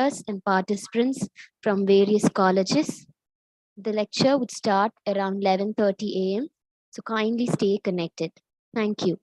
us and participants from various colleges. The lecture would start around 11:30 a.m. So kindly stay connected. Thank you.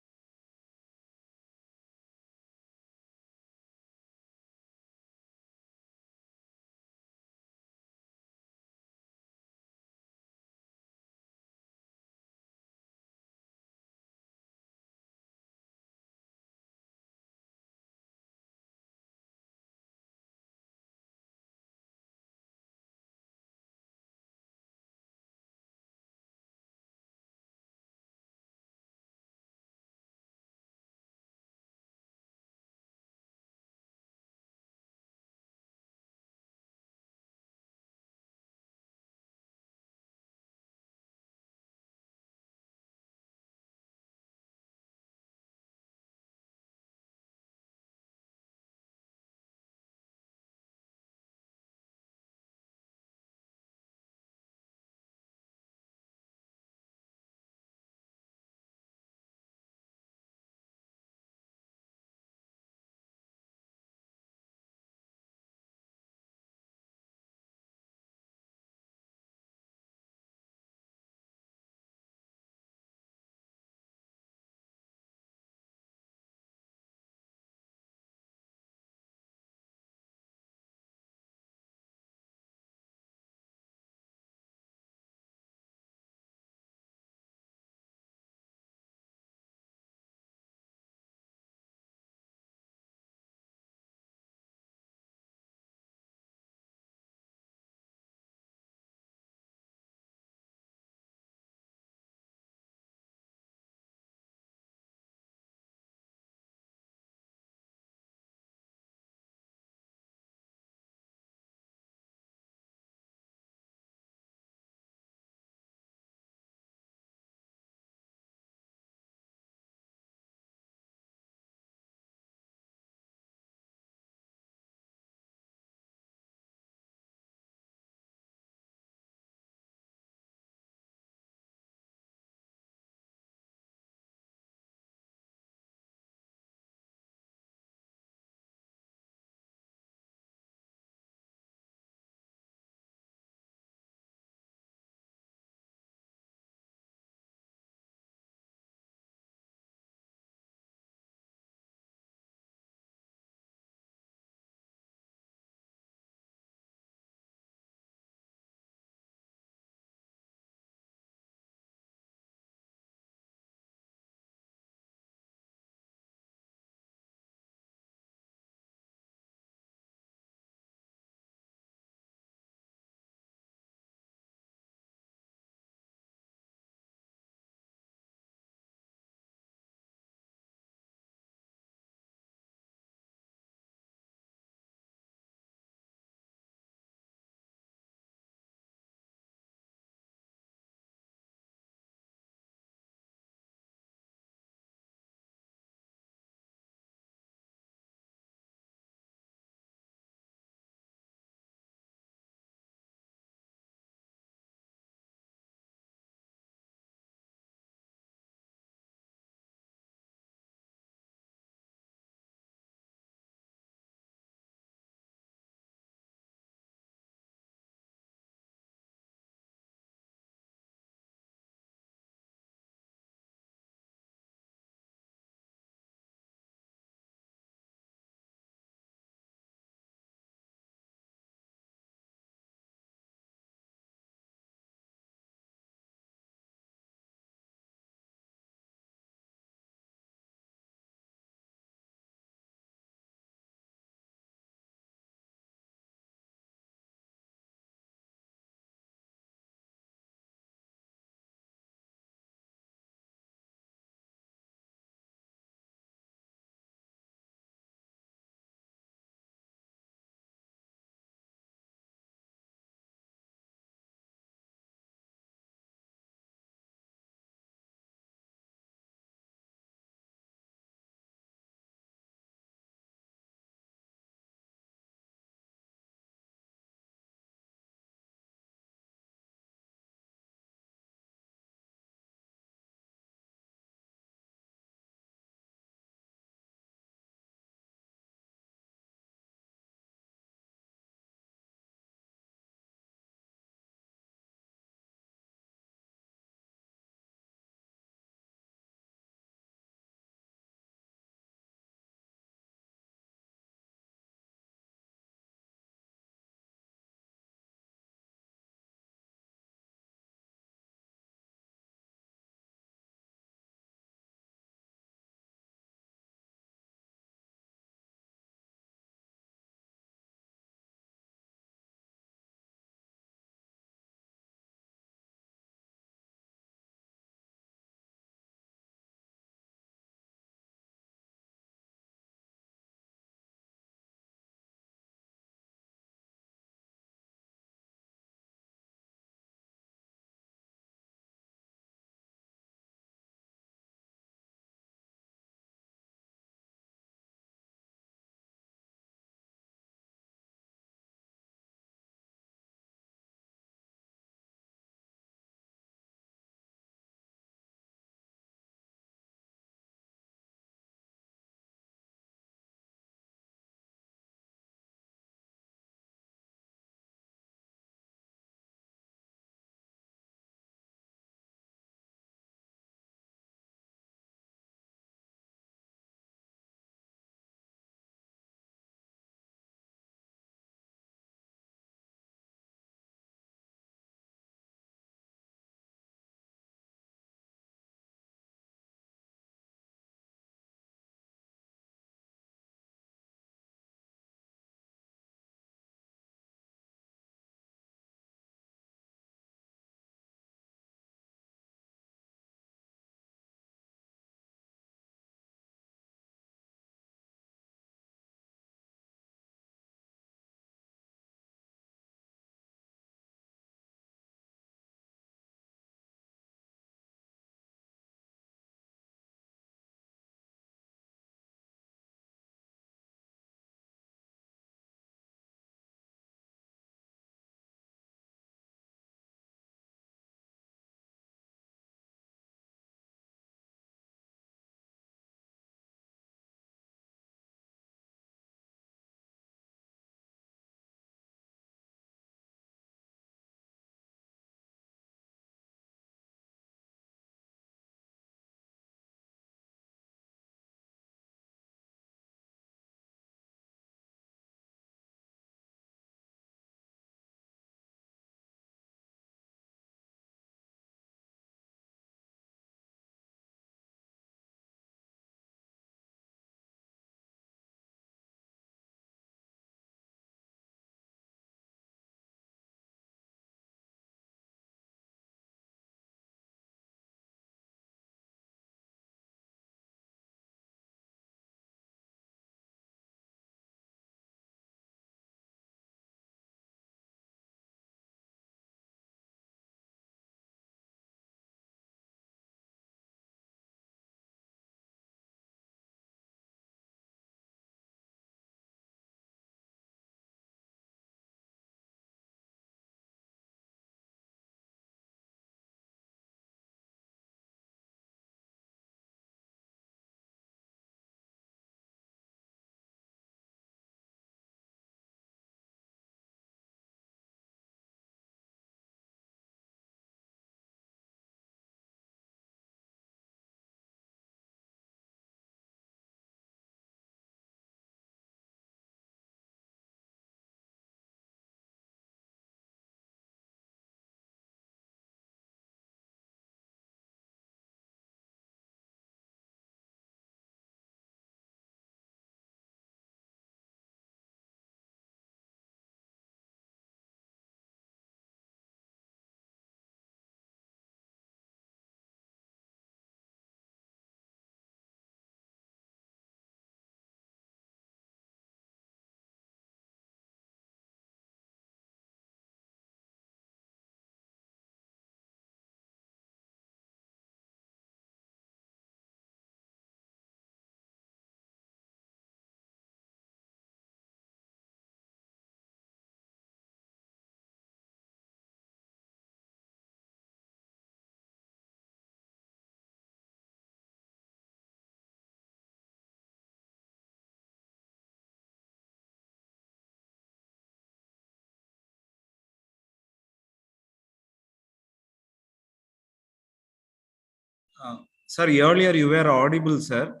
Sir, earlier you were audible, sir.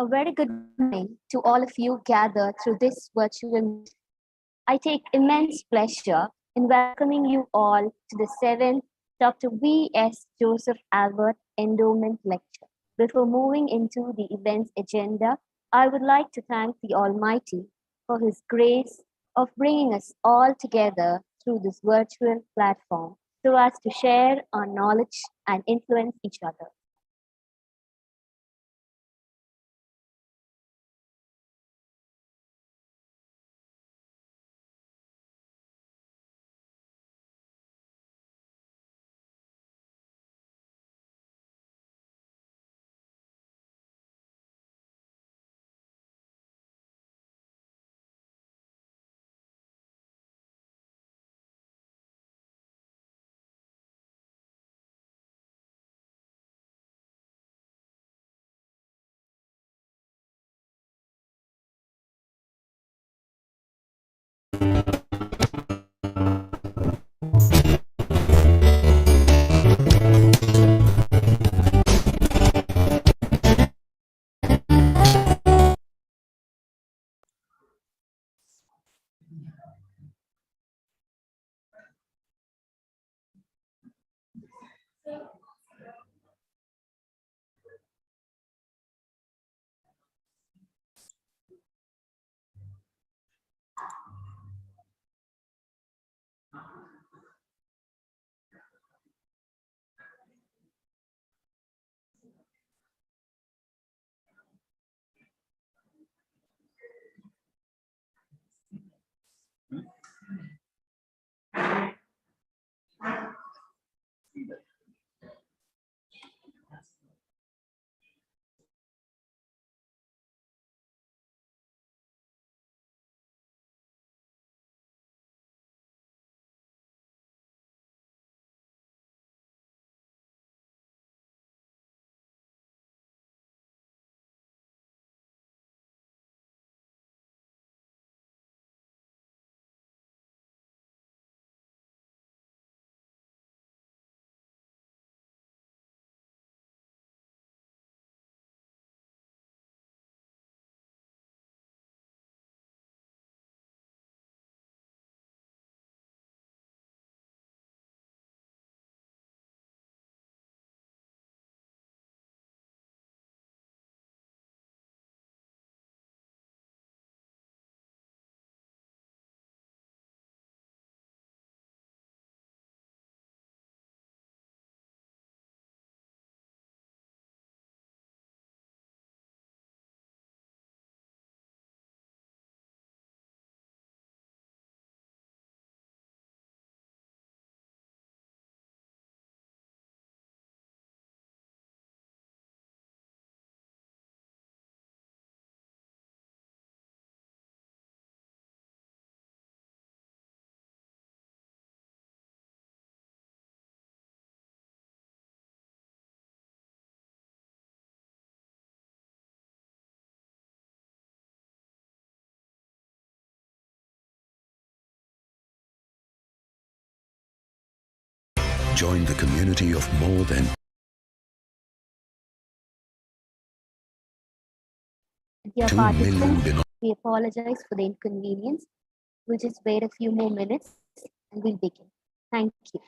A very good morning to all of you gathered through this virtual meet. I take immense pleasure in welcoming you all to the 7th Dr. V.S. Joseph Albert Endowment Lecture. Before moving into the event's agenda, I would like to thank the Almighty for His grace of bringing us all together through this virtual platform so as to share our knowledge and influence each other. Join the community of more than Dear 2 participants, million. we apologize for the inconvenience. We'll just wait a few more minutes and we'll begin. Thank you.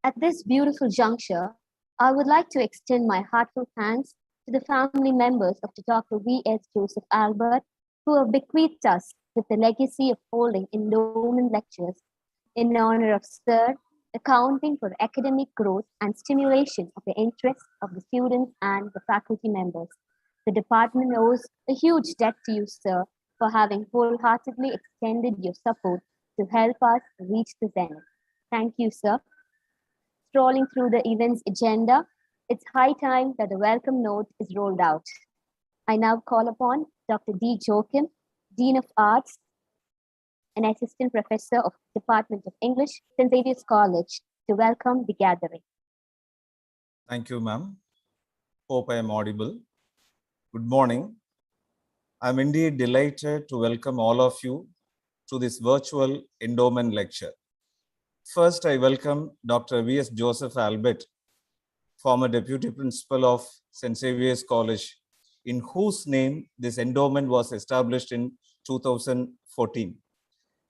At this beautiful juncture, I would like to extend my heartfelt thanks to the family members of Dr. V.S.Joseph Albert, who have bequeathed us with the legacy of holding endowment lectures in honor of Sir, accounting for academic growth and stimulation of the interests of the students and the faculty members. The department owes a huge debt to you, sir, for having wholeheartedly extended your support to help us reach the zenith. Thank you, sir. Scrolling through the event's agenda, it's high time that the welcome note is rolled out. I now call upon Dr. D. Joachim, Dean of Arts and Assistant Professor of Department of English, St. Xavier's College, to welcome the gathering. Thank you, ma'am. Hope I am audible. Good morning. I'm indeed delighted to welcome all of you to this virtual endowment lecture. First, I welcome Dr. V.S.Joseph Albert, former Deputy Principal of St. Xavier's College, in whose name this endowment was established in 2014.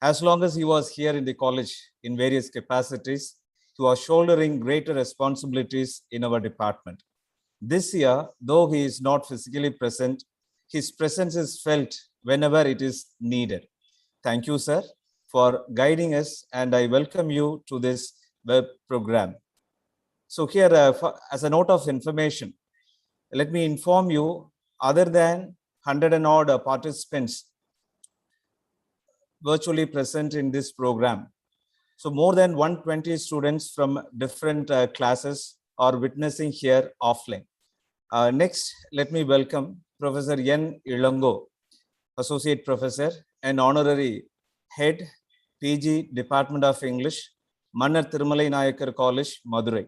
As long as he was here in the college in various capacities, he was shouldering greater responsibilities in our department. This year, though he is not physically present, his presence is felt whenever it is needed. Thank you, sir, for guiding us, and I welcome you to this web program. So here, as a note of information, let me inform you, other than 100 and odd participants virtually present in this program, so more than 120 students from different classes are witnessing here offline. Next, let me welcome Professor N. Ilango, Associate Professor and Honorary Head, PG, Department of English, Mannar Thirumalai Nayakar College, Madurai.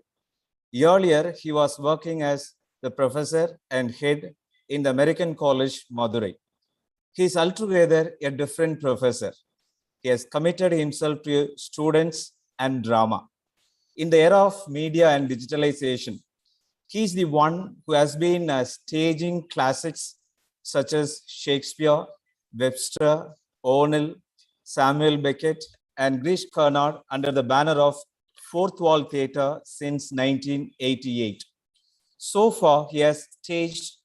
Earlier, he was working as the Professor and Head in the American College, Madurai. He is altogether a different professor. He has committed himself to students and drama. In the era of media and digitalization, he is the one who has been staging classics such as Shakespeare, Webster, O'Neill, Samuel Beckett, and Grish Kernard under the banner of Fourth Wall Theatre since 1988. So far, he has staged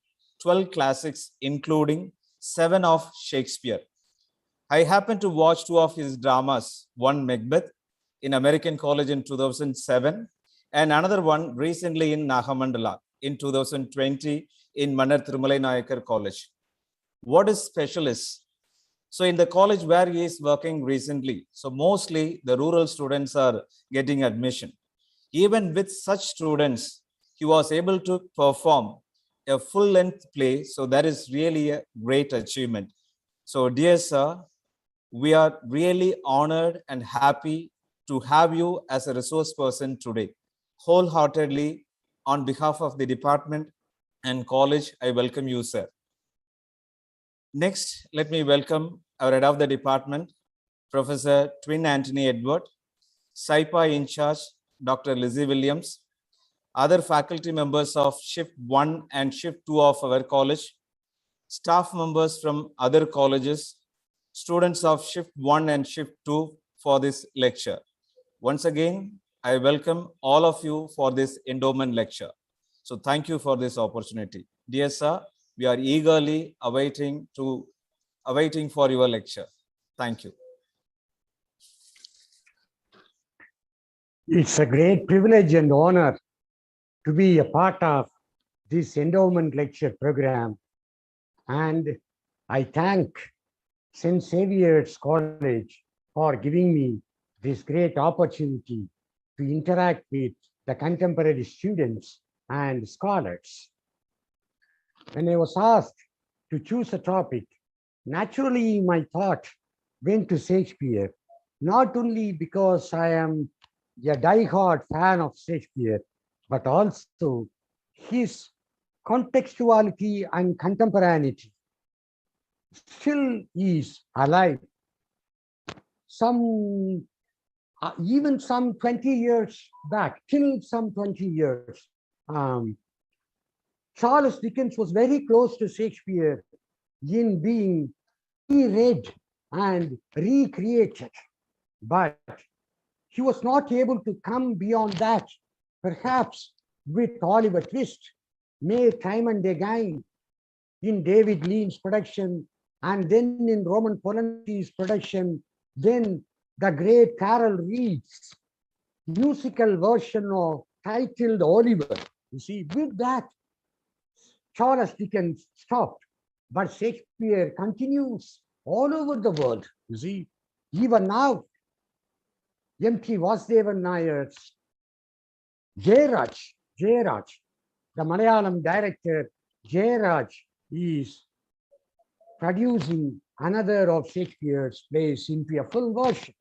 12 classics, including 7 of Shakespeare. I happened to watch 2 of his dramas, one Macbeth in American College in 2007, and another one recently in Nagamandala in 2020 in Mannar Thirumalai Nayakar College. What is special is, so in the college where he is working recently, so mostly the rural students are getting admission. Even with such students, he was able to perform a full-length play, so that is really a great achievement. So dear sir, we are really honored and happy to have you as a resource person today. Wholeheartedly, on behalf of the department and college, I welcome you, sir. Next, let me welcome our head of the department, Professor Twin Anthony Edward, SIPA in charge, Dr. Lizzie Williams, other faculty members of Shift 1 and Shift 2 of our college, staff members from other colleges, students of Shift 1 and Shift 2 for this lecture. Once again, I welcome all of you for this endowment lecture. So thank you for this opportunity. Dear sir, we are eagerly awaiting for your lecture. Thank you. It's a great privilege and honor to be a part of this endowment lecture program. And I thank St. Xavier's College for giving me this great opportunity to interact with the contemporary students and scholars. When I was asked to choose a topic, naturally my thought went to Shakespeare, not only because I am a die-hard fan of Shakespeare, but also his contextuality and contemporaneity still is alive. Even some 20 years back, till some 20 years, Charles Dickens was very close to Shakespeare in being reread and recreated. But he was not able to come beyond that. Perhaps with Oliver Twist, May Time and Again, in David Lean's production, and then in Roman Polanski's production, then the great Carol Reed's musical version of titled Oliver. You see, with that, Charles Dickens stopped, but Shakespeare continues all over the world. You see, even now, M.T. Vasudevan Nayar's Jayaraj, the Malayalam director Jayaraj, is producing another of Shakespeare's plays into a full version.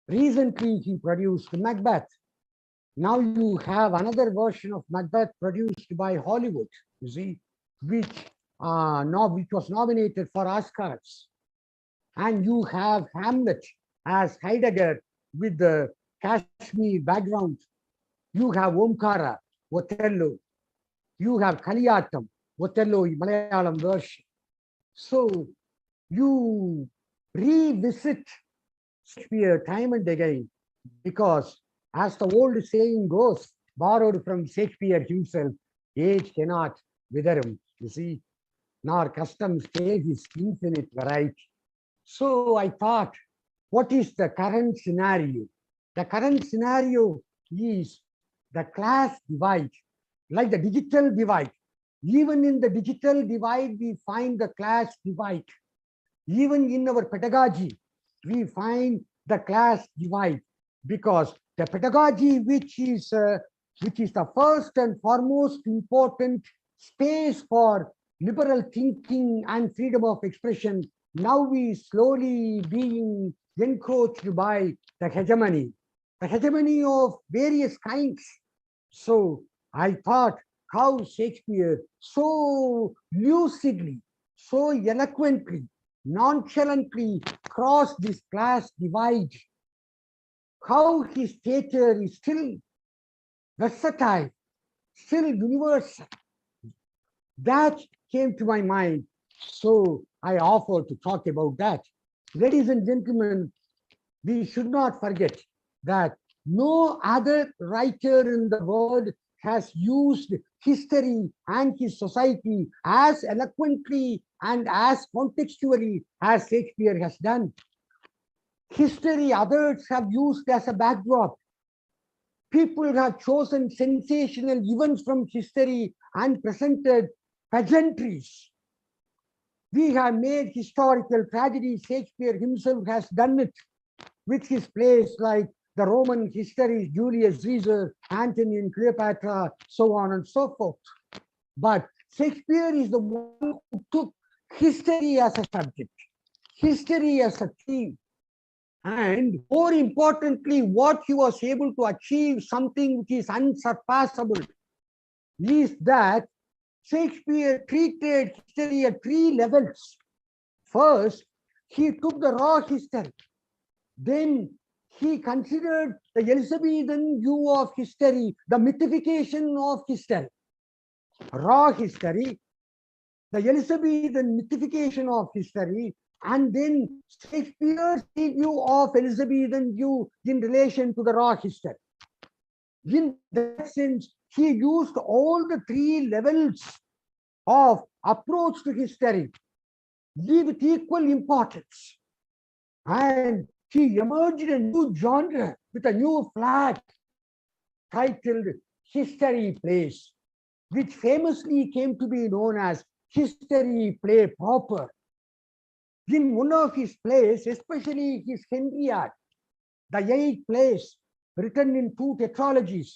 Recently, he produced Macbeth. Now you have another version of Macbeth produced by Hollywood, you see, which was nominated for Oscars. And you have Hamlet as Heidegger with the Kashmir background. You have Omkara, Othello. You have Kaliyattam, Othello, Malayalam version. So you revisit Shakespeare time and again, because as the old saying goes, borrowed from Shakespeare himself, age cannot wither him, you see, nor custom stay his infinite variety. So I thought, what is the current scenario? The current scenario is the class divide, like the digital divide. Even in the digital divide, we find the class divide. Even in our pedagogy, we find the class divide, because the pedagogy, which is the first and foremost important space for liberal thinking and freedom of expression, now we slowly being encroached by the hegemony of various kinds. So I thought how Shakespeare so lucidly, so eloquently, nonchalantly crossed this class divide, how his theatre is still versatile, still universal. That came to my mind, so I offer to talk about that. Ladies and gentlemen, we should not forget that no other writer in the world has used history and his society as eloquently and as contextually as Shakespeare has done. History others have used as a backdrop. People have chosen sensational events from history and presented pageantries. We have made historical tragedy. Shakespeare himself has done it with his plays like the Roman histories, Julius Caesar, Antony and Cleopatra, so on and so forth. But Shakespeare is the one who took history as a subject, history as a theme, and more importantly, what he was able to achieve, something which is unsurpassable, is that Shakespeare treated history at three levels. First, he took the raw history. Then he considered the Elizabethan view of history, the mythification of history. Raw history, the Elizabethan mythification of history, and then Shakespeare's view of Elizabethan view in relation to the raw history. In that sense, he used all the three levels of approach to history with equal importance. And he emerged a new genre with a new flag titled History Plays, which famously came to be known as History Play Proper. In one of his plays, especially his Henriade, the 8 plays written in 2 tetralogies,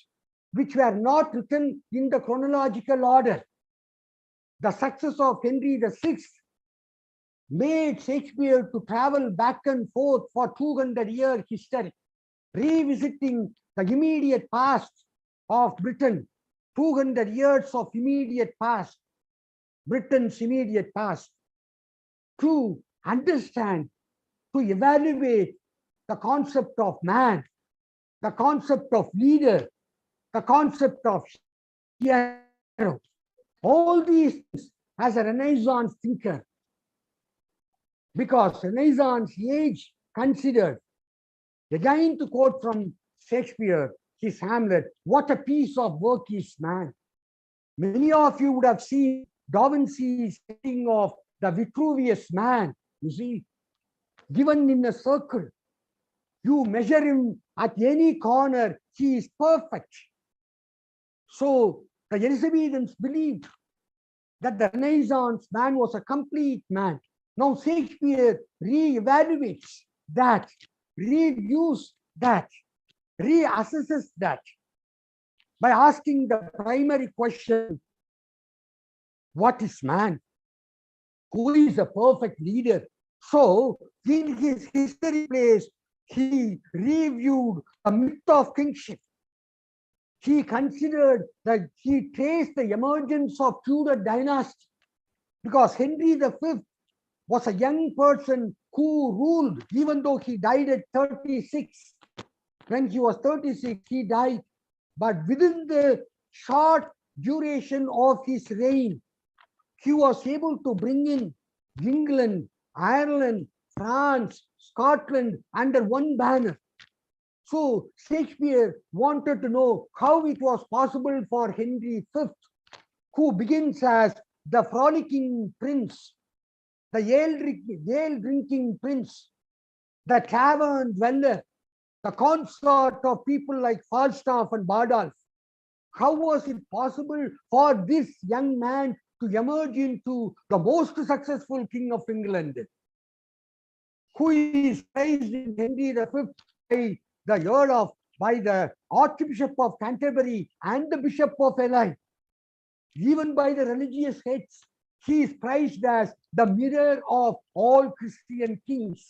which were not written in the chronological order. The success of Henry VI made Shakespeare to travel back and forth for 200-year history, revisiting the immediate past of Britain, 200 years of immediate past, Britain's immediate past, to understand, to evaluate the concept of man, the concept of leader, the concept of hero. All these things as a Renaissance thinker, because Renaissance age considered Again, to quote from Shakespeare, his Hamlet, what a piece of work is man. Many of you would have seen Da Vinci's painting of the Vitruvius man, you see, given in a circle. You measure him at any corner, he is perfect. So the Elizabethans believed that the Renaissance man was a complete man. Now Shakespeare re-evaluates that, reviews that, reassesses that by asking the primary question, what is man? Who is a perfect leader? So in his history plays, he reviewed the myth of kingship. He considered that he traced the emergence of Tudor dynasty because Henry V was a young person who ruled, even though he died at 36. When he was 36, he died. But within the short duration of his reign, he was able to bring in England, Ireland, France, Scotland under one banner. So Shakespeare wanted to know how it was possible for Henry V, who begins as the frolicking prince, the ale drinking prince, the tavern dweller, the consort of people like Falstaff and Bardolph. How was it possible for this young man to emerge into the most successful king of England, who is praised in Henry V by the Archbishop of Canterbury and the Bishop of Ely, even by the religious heads? He is prized as the mirror of all Christian kings.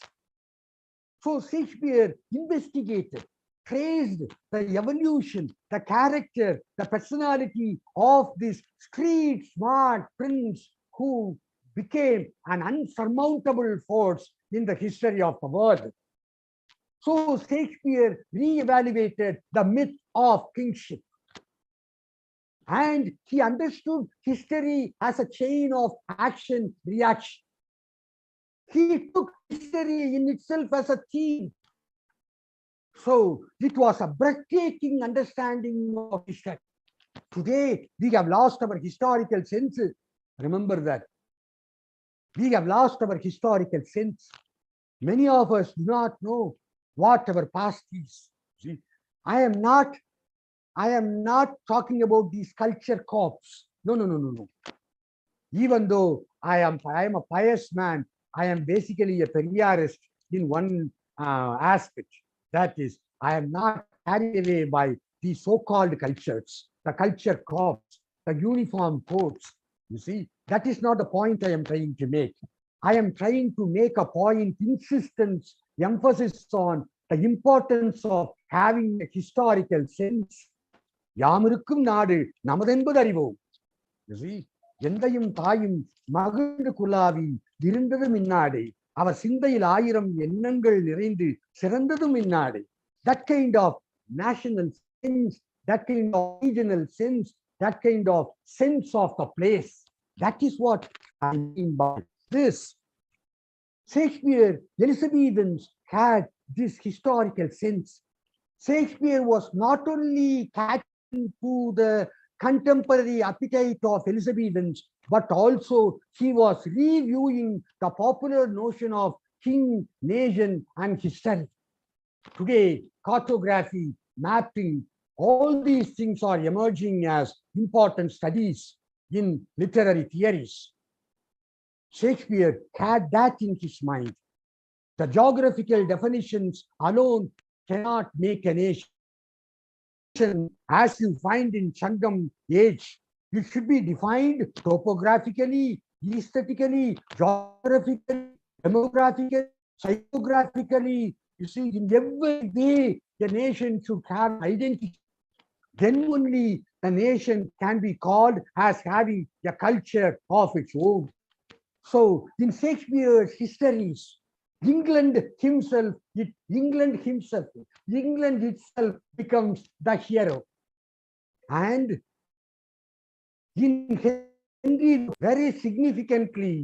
So Shakespeare investigated, traced the evolution, the character, the personality of this street smart prince who became an unsurmountable force in the history of the world. So Shakespeare re-evaluated the myth of kingship. And he understood history as a chain of action-reaction. He took history in itself as a theme. So it was a breathtaking understanding of history. Today, we have lost our historical senses. Remember that. We have lost our historical sense. Many of us do not know what our past is. See, I am not talking about these culture corps. No. Even though I am a pious man, I am basically a Periyarist in one aspect. That is, I am not carried away by the so-called cultures, the culture corps, the uniform codes. You see, that is not the point I am trying to make. I am trying to make a point, insistence, emphasis on the importance of having a historical sense. Yamarukkum nadu namadembadu arivom. You see, எந்தையும் தாயும் மகிழ்ந்து குலாவி இருந்ததும் இன்னாடே அவர் சிந்தையில் 1000 எண்ணங்கள் நிறைந்து சிறந்ததும் இன்னாடே. That kind of national sense, that kind of regional sense, that kind of sense of the place, that is what I mean by this. Shakespeare, Elizabethans had this historical sense. Shakespeare was not only catching to the contemporary appetite of Elizabethans, but also he was reviewing the popular notion of king, nation, and history. Today, cartography, mapping, all these things are emerging as important studies in literary theories. Shakespeare had that in his mind. The geographical definitions alone cannot make a nation. As you find in Changam age, it should be defined topographically, aesthetically, geographically, demographically, psychographically. You see, in every way, the nation should have identity. Then only the nation can be called as having a culture of its own. So, in Shakespeare's histories, England itself becomes the hero. And in Henry, very significantly,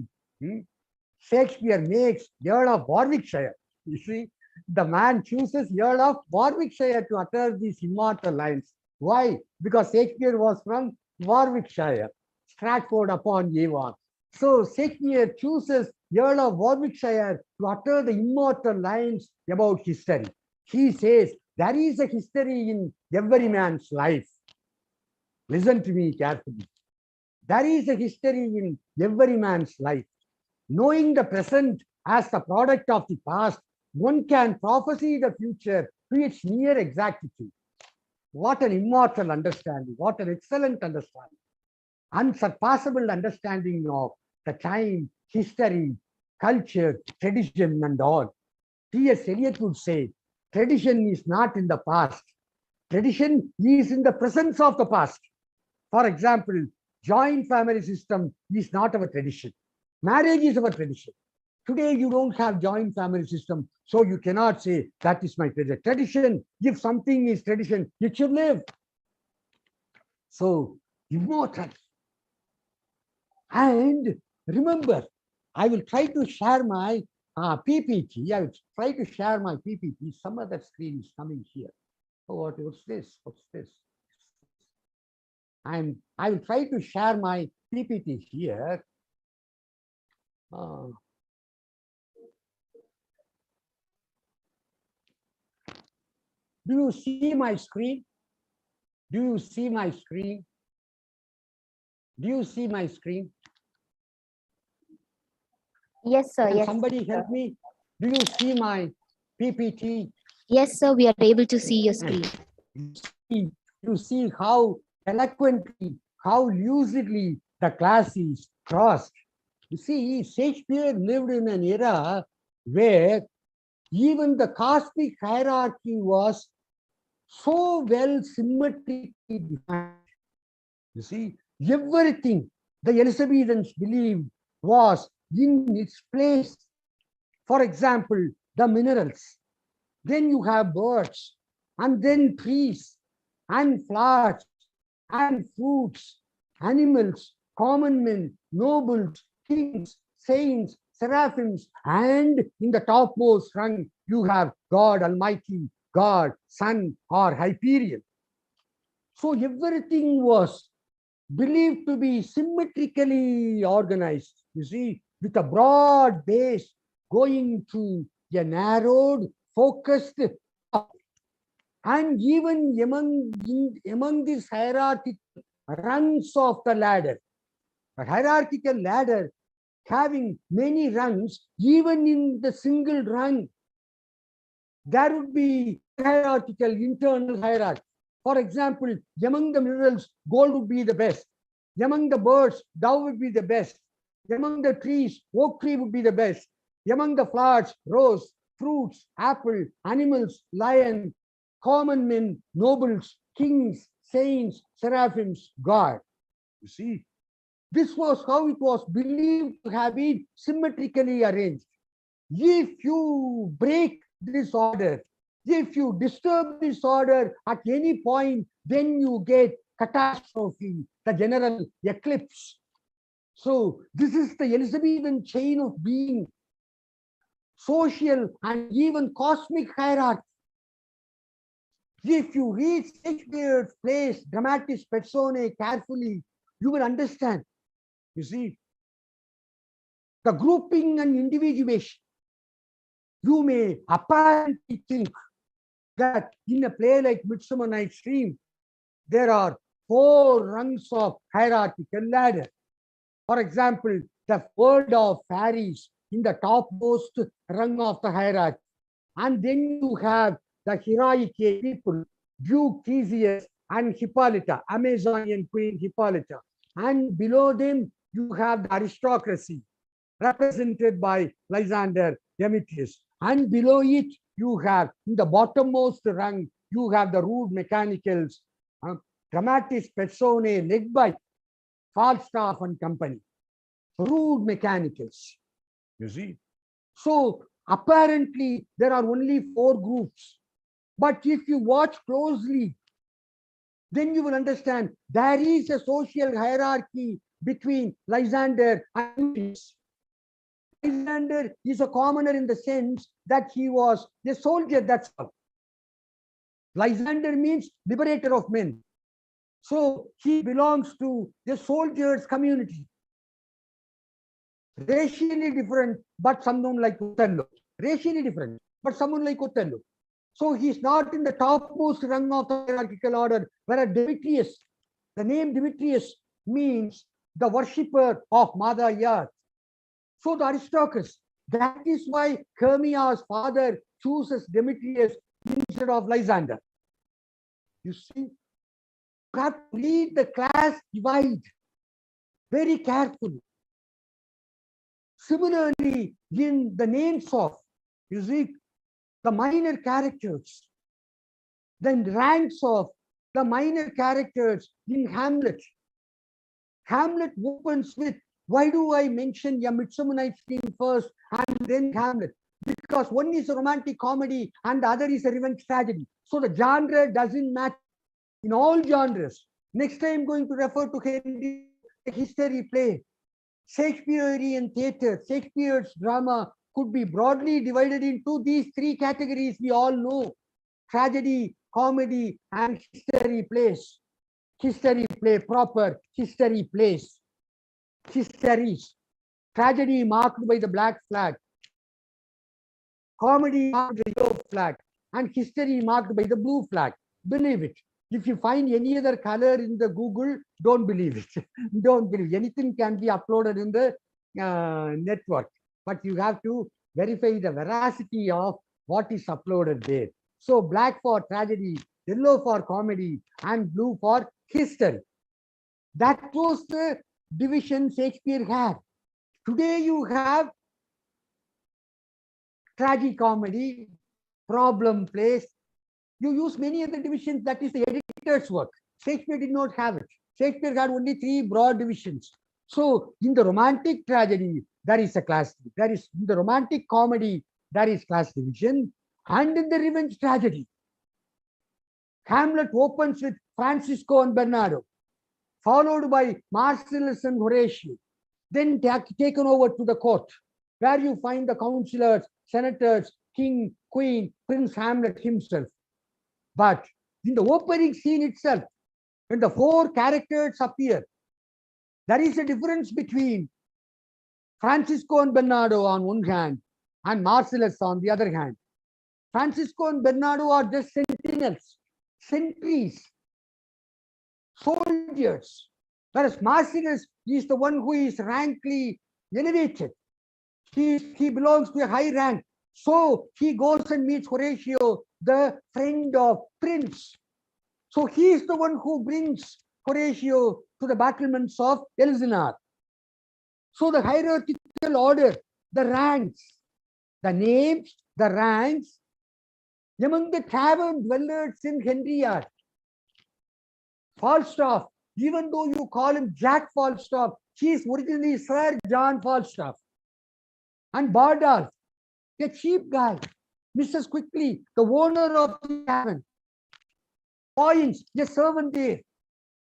Shakespeare makes Earl of Warwickshire. You see, the man chooses Earl of Warwickshire to utter these immortal lines. Why? Because Shakespeare was from Warwickshire, Stratford upon Avon. So Shakespeare chooses Earl of Warwickshire to utter the immortal lines about history. He says, there is a history in every man's life. Listen to me carefully. There is a history in every man's life. Knowing the present as the product of the past, one can prophesy the future to its near exactitude. What an immortal understanding, what an excellent understanding, unsurpassable understanding of the time, history, culture, tradition, and all. T.S. Eliot would say, tradition is not in the past. Tradition is in the presence of the past. For example, joint family system is not our tradition. Marriage is our tradition. Today, you don't have joint family system, so you cannot say that is my tradition. Tradition, if something is tradition, it should live. So, immortal. And remember, I will try to share my PPT. I will try to share my PPT. Some other screen is coming here. Oh, what's this? What's this? And I will try to share my PPT here. Do you see my screen? Do you see my screen? Do you see my screen? Yes, sir. Can Yes. somebody help me? Do you see my PPT? Yes, sir. We are able to see your screen. You see how eloquently, how lucidly the class is crossed. You see, Shakespeare lived in an era where even the cosmic hierarchy was so well symmetrically defined. You see, everything the Elizabethans believed was in its place. For example, the minerals. Then you have birds, and then trees, and flowers, and fruits, animals, common men, nobles, kings, saints, seraphims, and in the topmost rung, you have God Almighty, God, Son, or Hyperion. So everything was believed to be symmetrically organized, you see, with a broad base going to a narrowed, focused top. And even among these hierarchical rungs of the ladder, a hierarchical ladder having many rungs, even in the single rung, there would be hierarchical, internal hierarchy. For example, among the minerals, gold would be the best. Among the birds, dove would be the best. Among the trees, oak tree would be the best. Among the flowers, rose, fruits, apple, animals, lion, common men, nobles, kings, saints, seraphims, God. You see, this was how it was believed to have been symmetrically arranged. If you break this order, if you disturb this order at any point, then you get catastrophe, the general eclipse. So this is the Elizabethan chain of being, social and even cosmic hierarchy. If you read Shakespeare's plays, Dramatis Personae carefully, you will understand. You see, the grouping and individuation. You may apparently think that in a play like Midsummer Night's Dream, there are 4 rungs of hierarchical ladder. For example, the world of fairies in the topmost rung of the hierarchy. And then you have the heroic people, Duke Theseus and Hippolyta, Amazonian Queen Hippolyta. And below them, you have the aristocracy, represented by Lysander, Demetrius. And below it, you have, in the bottommost rung, you have the rude mechanicals, Dramatis Personae, led by Falstaff and company. Rude mechanicals, you see. So apparently, there are only 4 groups. But if you watch closely, then you will understand there is a social hierarchy between Lysander and Demetrius. Lysander is a commoner in the sense that he was a soldier, that's all. Lysander means liberator of men. So he belongs to the soldiers' community. Racially different, but someone like Othello. Racially different, but someone like Othello. So he's not in the topmost rung of the hierarchical order, whereas Demetrius, the name Demetrius means the worshipper of Mother Earth. So the aristocracy, that is why Hermia's father chooses Demetrius instead of Lysander. You see, you have to read the class divide very carefully. Similarly, in the names of, you see, the minor characters, then ranks of the minor characters in Hamlet. Hamlet opens with, why do I mention A Midsummer Night's Dream first and then Hamlet? Because one is a romantic comedy and the other is a revenge tragedy. So the genre doesn't matter in all genres. Next time I'm going to refer to Henry, a history play. Shakespearean theatre, Shakespeare's drama could be broadly divided into these three categories we all know: tragedy, comedy, and history plays. History play proper, history plays. Histories. Tragedy marked by the black flag. Comedy marked by the yellow flag. And history marked by the blue flag. Believe it. If you find any other color in the Google, don't believe it. Don't believe it. Anything can be uploaded in the network, but you have to verify the veracity of what is uploaded there. So black for tragedy, yellow for comedy, and blue for history. That was the division Shakespeare had. Today you have tragicomedy, problem plays. You use many other divisions, that is the editor's work. Shakespeare did not have it. Shakespeare had only three broad divisions. So in the romantic tragedy, there is a class. There is in the romantic comedy, there is class division. And in the revenge tragedy, Hamlet opens with Francisco and Bernardo, followed by Marcellus and Horatio, then taken over to the court, where you find the councillors, senators, king, queen, Prince Hamlet himself. But in the opening scene itself, when the four characters appear, there is a difference between Francisco and Bernardo on one hand and Marcellus on the other hand. Francisco and Bernardo are just sentinels, sentries, soldiers, whereas Marcellus is the one who is rankly elevated. He belongs to a high rank. So he goes and meets Horatio, the friend of Prince. So he is the one who brings Horatio to the battlements of Elsinore. So the hierarchical order, the ranks, the names, the ranks among the tavern dwellers in Henriade. Falstaff, even though you call him Jack Falstaff, he is originally Sir John Falstaff. And Bardolph, a cheap guy, Mrs. Quickly, the owner of the tavern. Points, a servant there.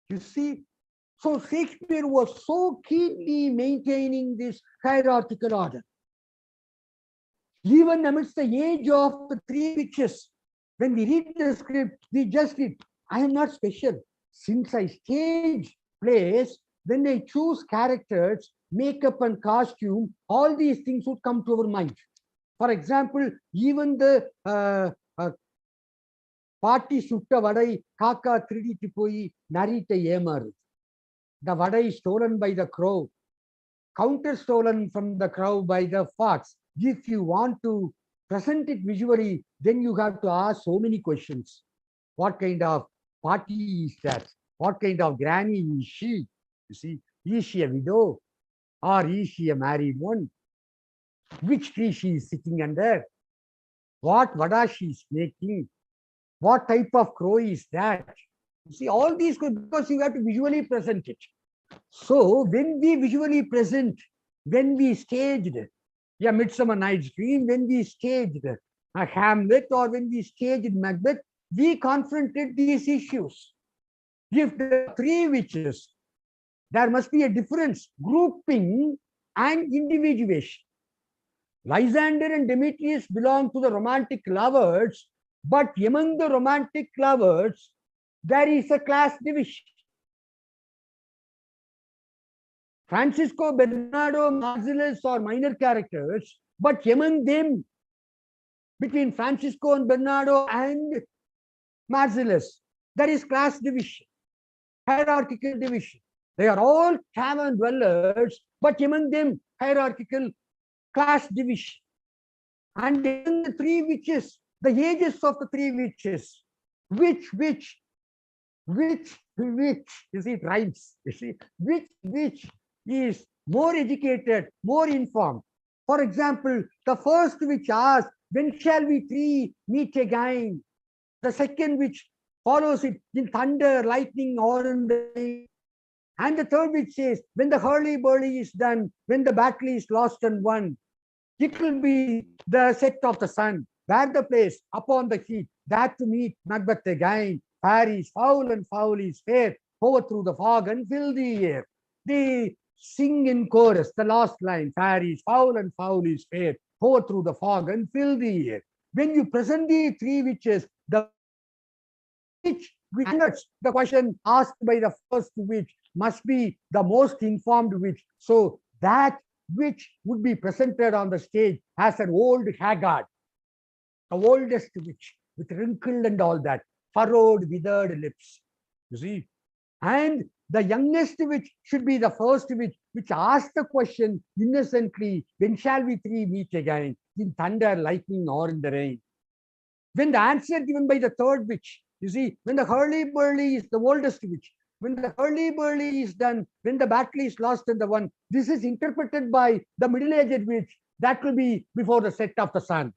You see, so Shakespeare was so keenly maintaining this hierarchical order. Even amidst the age of the three witches, when we read the script, we just read, I am not special. Since I stage plays, when I choose characters, makeup and costume, all these things would come to our mind. For example, even the party sutta vadai kaka triditi poi narita yemaru. The vadai is stolen by the crow, counter stolen from the crow by the fox. If you want to present it visually, then you have to ask so many questions. What kind of party is that? What kind of granny is she? You see, is she a widow or is she a married one? Which tree she is sitting under? What vada she is making? What type of crow is that? You see, all these, because you have to visually present it. So when we visually present, when we staged a Midsummer Night's Dream, when we staged a Hamlet, or when we staged Macbeth, we confronted these issues. If there are three witches, there must be a difference, grouping and individuation. Lysander and Demetrius belong to the romantic lovers, but among the romantic lovers, there is a class division. Francisco, Bernardo, Marcellus are minor characters, but among them, between Francisco and Bernardo and Marcellus, there is class division, hierarchical division. They are all tavern dwellers, but among them, hierarchical class division. And in the three witches, the ages of the three witches, which, you see, it rhymes, you see, which is more educated, more informed. For example, the first witch asks, when shall we three meet again? The second witch follows it in thunder, lightning, or in the rain. And the third witch says, when the hurly-burly is done, when the battle is lost and won, it will be the set of the sun, where the place upon the heath, that to meet Macbeth again. Fair is foul and foul is fair, over through the fog and fill the air. They sing in chorus, the last line, fair is foul and foul is fair, over through the fog and fill the air. When you present the three witches, the answers the question asked by the first witch must be the most informed witch. So that witch would be presented on the stage as an old haggard, the oldest witch, with wrinkled and all that, furrowed, withered lips. You see? And the youngest witch should be the first witch, which asks the question innocently, when shall we three meet again? In thunder, lightning, or in the rain? When the answer given by the third witch, you see, when the hurly-burly is the oldest witch, when the hurly-burly is done, when the battle is lost and the won, this is interpreted by the middle-aged witch, that will be before the set of the sun.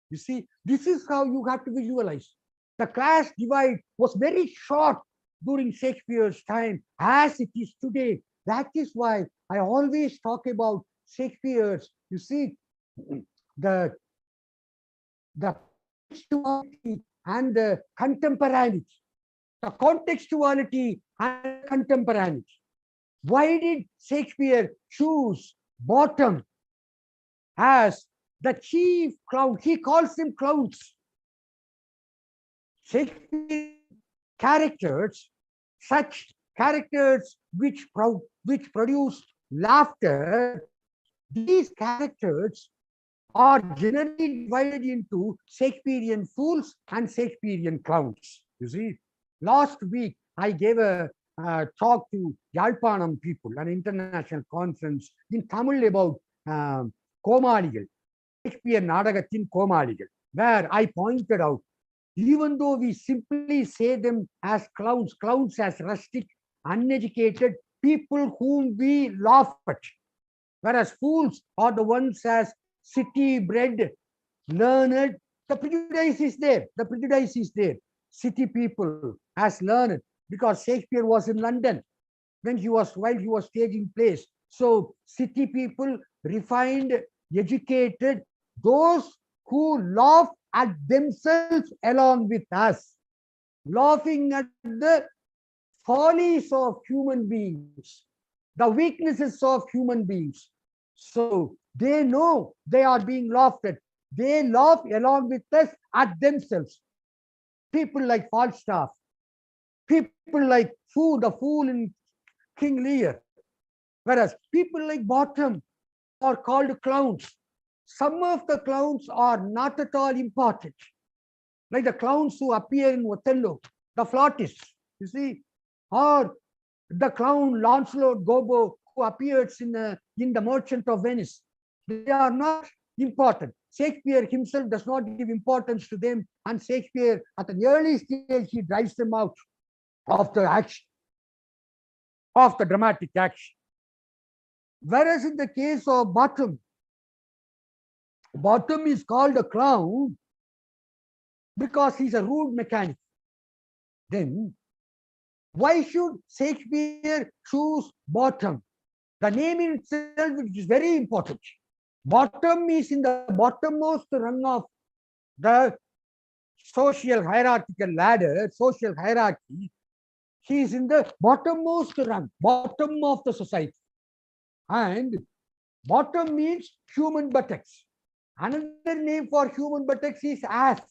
You see, this is how you have to visualize. The class divide was very short during Shakespeare's time, as it is today. That is why I always talk about Shakespeare's, you see, the contextuality and the contemporaneity. The contextuality and contemporaneity. Why did Shakespeare choose bottom as the chief clown? He calls them clowns. Shakespeare characters, such characters which produce laughter, these characters are generally divided into Shakespearean fools and Shakespearean clowns. You see, last week I gave a talk to Yalpanam people, an international conference in Tamil about Komaligal, Shakespeare Nadagatin Komaligal, where I pointed out, even though we simply say them as clowns, clowns as rustic, uneducated people whom we laugh at, whereas fools are the ones as city-bred, learned. The prejudice is there. The prejudice is there. City people as learned, because Shakespeare was in London while he was taking place. So city people, refined, educated, those who laugh at themselves along with us, laughing at the follies of human beings, the weaknesses of human beings. So they know they are being laughed at. They laugh along with us at themselves. People like Falstaff, people like the fool in King Lear, whereas people like Bottom are called clowns. Some of the clowns are not at all important, like the clowns who appear in Othello, the flautists, you see, or the clown Lancelot Gobbo who appears in the Merchant of Venice. They are not important. Shakespeare himself does not give importance to them, and Shakespeare at an early stage he drives them out of the action, of the dramatic action. Whereas in the case of Bottom is called a clown because he's a rude mechanic. Then why should Shakespeare choose Bottom? The name in itself is very important. Bottom is in the bottommost rung of the social hierarchical ladder, social hierarchy. He is in the bottommost rung, bottom of the society. And Bottom means human buttocks. Another name for human buttocks is ass.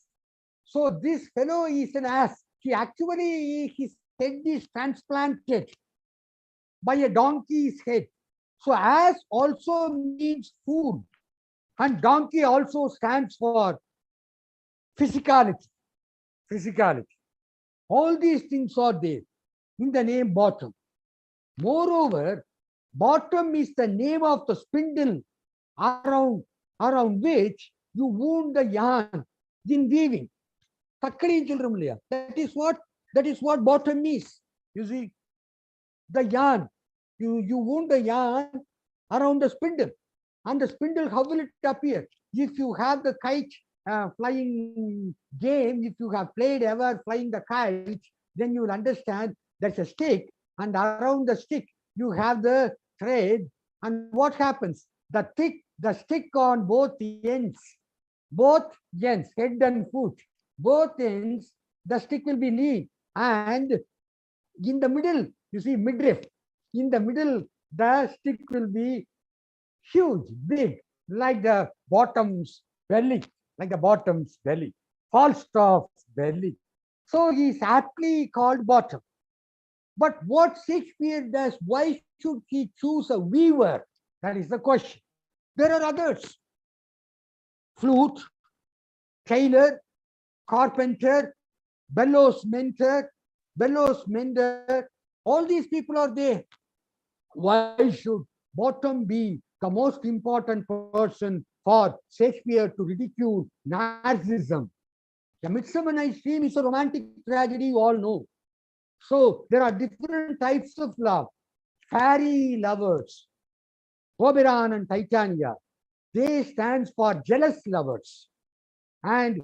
So this fellow is an ass. He actually, his head is transplanted by a donkey's head. So ass also means food. And donkey also stands for physicality. Physicality. All these things are there in the name bottom. Moreover, bottom is the name of the spindle around which you wound the yarn in weaving. That is what bottom is. You see, the yarn, you wound the yarn around the spindle, and the spindle, how will it appear? If you have the kite flying game, if you have played ever flying the kite, then you will understand there's a stick, and around the stick you have the thread, and what happens? The stick on both ends, head and foot, both ends, the stick will be lean, and in the middle, you see midriff, in the middle, the stick will be huge, big, like the bottom's belly, Falstaff's belly. So he is aptly called bottom. But what Shakespeare does, why should he choose a weaver? That is the question. There are others. Flute, tailor, carpenter, bellows mender, all these people are there. Why should bottom be the most important person for Shakespeare to ridicule narcissism? The Midsummer Night's Dream is a romantic tragedy, you all know. So there are different types of love. Fairy lovers, Oberon and Titania, they stand for jealous lovers. And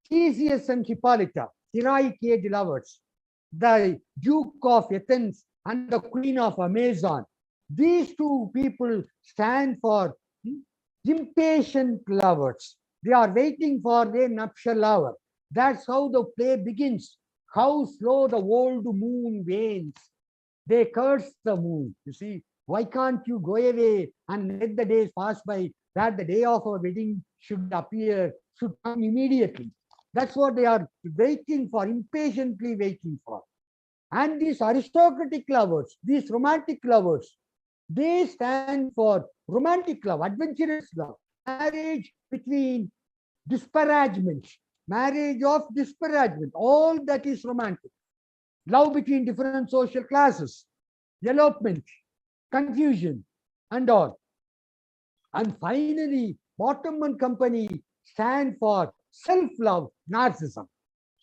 Theseus and Hippolyta, heroic age lovers. The Duke of Athens and the Queen of Amazon. These two people stand for impatient lovers. They are waiting for their nuptial hour. That's how the play begins. How slow the old moon wanes. They curse the moon. You see, why can't you go away and let the days pass by, that the day of our wedding should appear, should come immediately. That's what they are waiting for, impatiently waiting for. And these aristocratic lovers, these romantic lovers, they stand for romantic love, adventurous love, marriage between disparagement, marriage of disparagement, all that is romantic. Love between different social classes, elopement, confusion, and all. And finally, Bottom and Company stand for self-love, narcissism.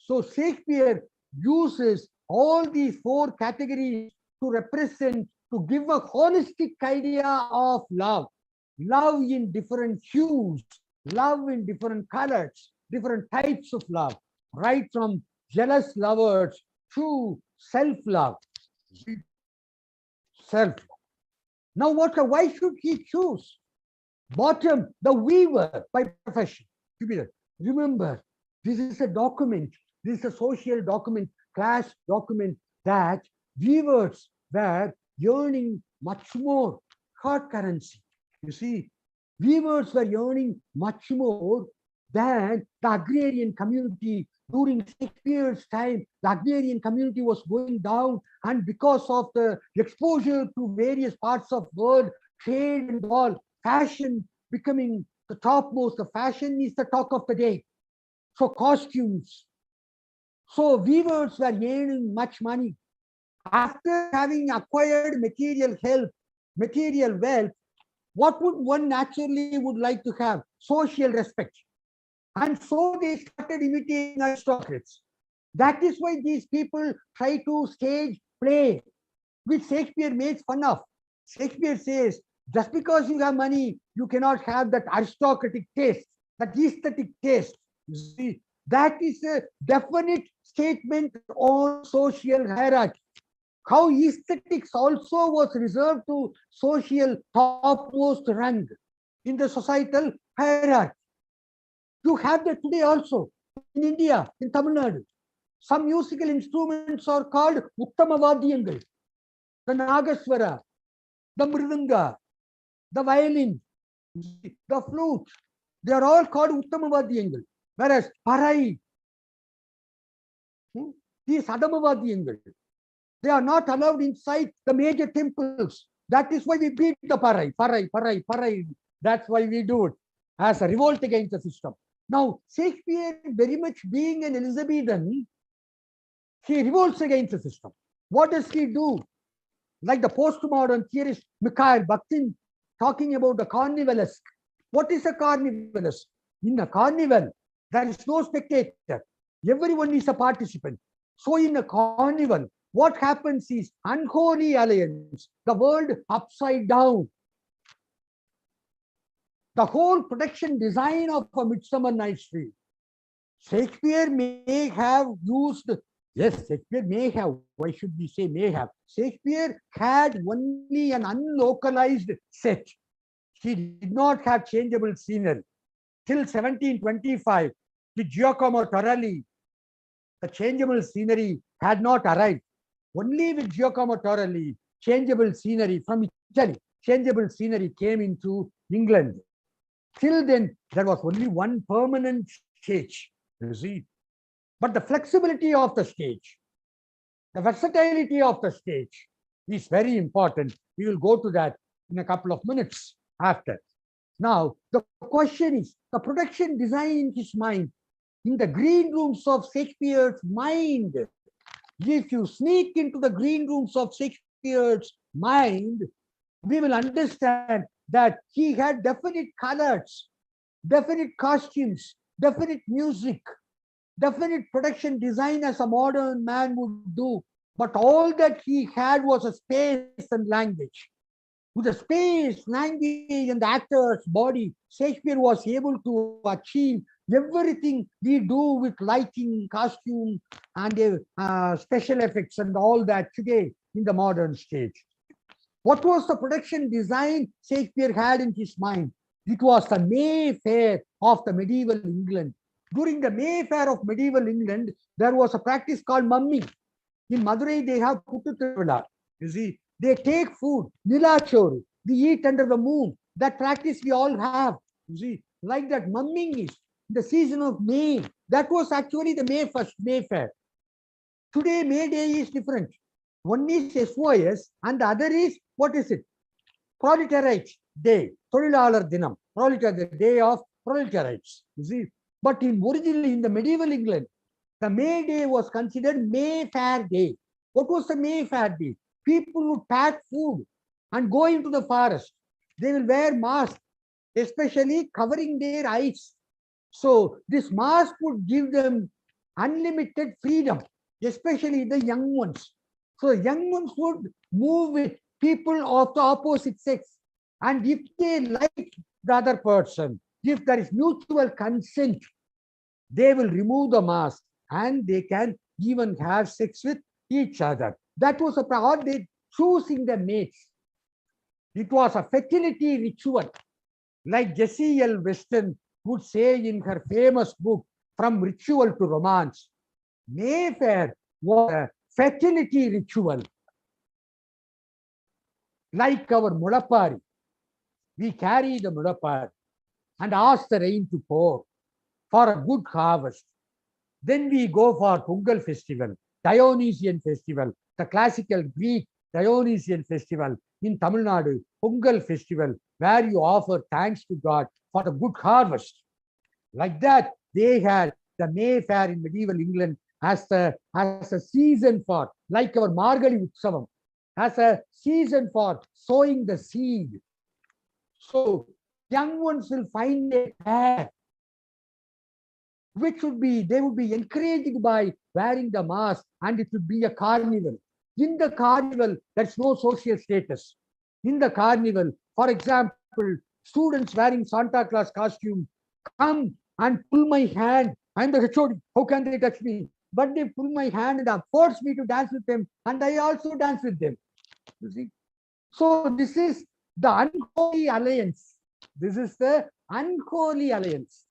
So Shakespeare uses all these four categories to represent, to give a holistic idea of love. Love in different hues, love in different colors, different types of love, right from jealous lovers to self-love. Self-love. Now, why should he choose Bottom, the weaver by profession? Remember, this is a document, this is a social document, class document, that weavers were earning much more hard currency. You see, weavers were earning much more than the agrarian community. During Shakespeare's time, the agrarian community was going down, and because of the exposure to various parts of the world, trade and all, fashion becoming the topmost. The fashion is the talk of the day. So costumes. So weavers were earning much money. After having acquired material wealth, what would one naturally would like to have? Social respect. And so they started imitating aristocrats. That is why these people try to stage play, which Shakespeare makes fun of. Shakespeare says, just because you have money, you cannot have that aristocratic taste, that aesthetic taste. You see, that is a definite statement on social hierarchy. How aesthetics also was reserved to social topmost rank in the societal hierarchy. You have that today also in India, in Tamil Nadu. Some musical instruments are called Uttamavadyangal, the Nagaswara, the Mridanga, the violin, the flute. They are all called Uttamavadyangal. Whereas Parai, he is Adamavadyangal. They are not allowed inside the major temples. That is why we beat the Parai, Parai, Parai, Parai. That's why we do it as a revolt against the system. Now, Shakespeare, very much being an Elizabethan, he revolts against the system. What does he do? Like the postmodern theorist Mikhail Bakhtin talking about the carnivalesque. What is a carnivalesque? In a carnival, there is no spectator. Everyone is a participant. So in a carnival, what happens is unholy alliance, the world upside down. The whole production design of A Midsummer Night's Dream. Shakespeare may have used, yes, Shakespeare may have, why should we say may have? Shakespeare had only an unlocalized set. He did not have changeable scenery. Till 1725, with Giacomo Torelli, the changeable scenery had not arrived. Only with Giacomo Torelli, changeable scenery from Italy, changeable scenery came into England. Till then, there was only one permanent stage, you see. But the flexibility of the stage, the versatility of the stage is very important. We will go to that in a couple of minutes after. Now, the question is, the production design in his mind, in the green rooms of Shakespeare's mind, if you sneak into the green rooms of Shakespeare's mind, we will understand that he had definite colors, definite costumes, definite music, definite production design as a modern man would do. But all that he had was a space and language. With the space, language, and the actor's body, Shakespeare was able to achieve everything we do with lighting, costume, and special effects and all that today in the modern stage. What was the production design Shakespeare had in his mind? It was the Mayfair of the medieval England. During the Mayfair of medieval England, there was a practice called mumming. In Madurai, they have Puttu Tiruvizha. You see, they take food, Nilachoru, we eat under the moon. That practice we all have. You see, like that mumming is the season of May. That was actually the May 1st Mayfair. Today, May Day is different. One is SOS and the other is, what is it? Proletariat Day, Tholilalar Dinam, the day of proletariats. You see, but originally in the medieval England, the May Day was considered Mayfair Day. What was the Mayfair Day? People would pack food and go into the forest. They will wear masks, especially covering their eyes. So this mask would give them unlimited freedom, especially the young ones. So young ones would move with people of the opposite sex. And if they like the other person, if there is mutual consent, they will remove the mask and they can even have sex with each other. That was or they choosing the mates. It was a fertility ritual. Like Jessie L. Weston would say in her famous book, From Ritual to Romance, Mayfair was a fertility ritual. Like our Mudapari, we carry the Mudapari and ask the rain to pour for a good harvest. Then we go for Pongal festival, Dionysian festival, the classical Greek Dionysian festival in Tamil Nadu, Pongal festival, where you offer thanks to God for the good harvest. Like that, they had the Mayfair in medieval England as a season for, like our Margali Utsavam, as a season for sowing the seed. So young ones will find a path, which would be, they would be encouraged by wearing the mask, and it would be a carnival. In the carnival, there's no social status. In the carnival, for example, students wearing Santa Claus costume come and pull my hand. I'm the HOD. How can they touch me? But they pull my hand and force me to dance with them, and I also dance with them. You see? So this is the unholy alliance. This is the unholy alliance,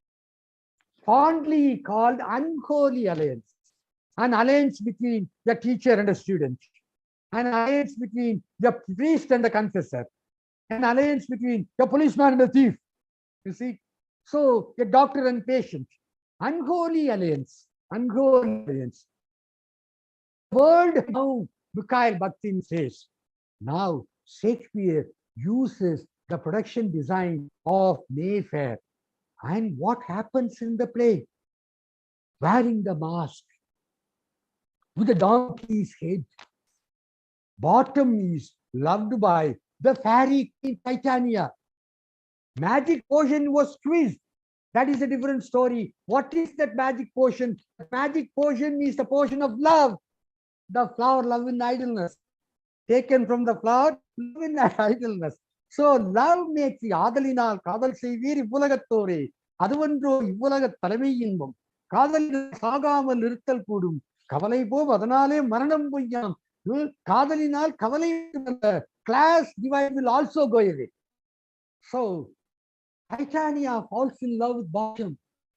fondly called unholy alliance. An alliance between the teacher and a student, an alliance between the priest and the confessor, an alliance between a policeman and a thief. You see, so a doctor and patient, unholy alliance, unholy alliance. World now, Mikhail Bakhtin says, now Shakespeare uses the production design of Mayfair. And what happens in the play? Wearing the mask, with a donkey's head. Bottom is loved by the fairy queen Titania. Magic potion was squeezed. That is a different story. What is that magic potion? The magic potion is the potion of love. The flower, love in idleness. Taken from the flower, love in idleness. So love makes the ஆதலினால் காதல் செய்வீர் இவ்வுலகத்தோரே அதுவன்றோ இவ்வுலக தலைமை இன்பம் காதலினால் சாகாமல் இருத்தல் கூடும் கவலை போம் அதனாலே மரணம் பொய்யாம் காதலினால் கவலை class divide will also go away. So Titania falls in love with Bottom.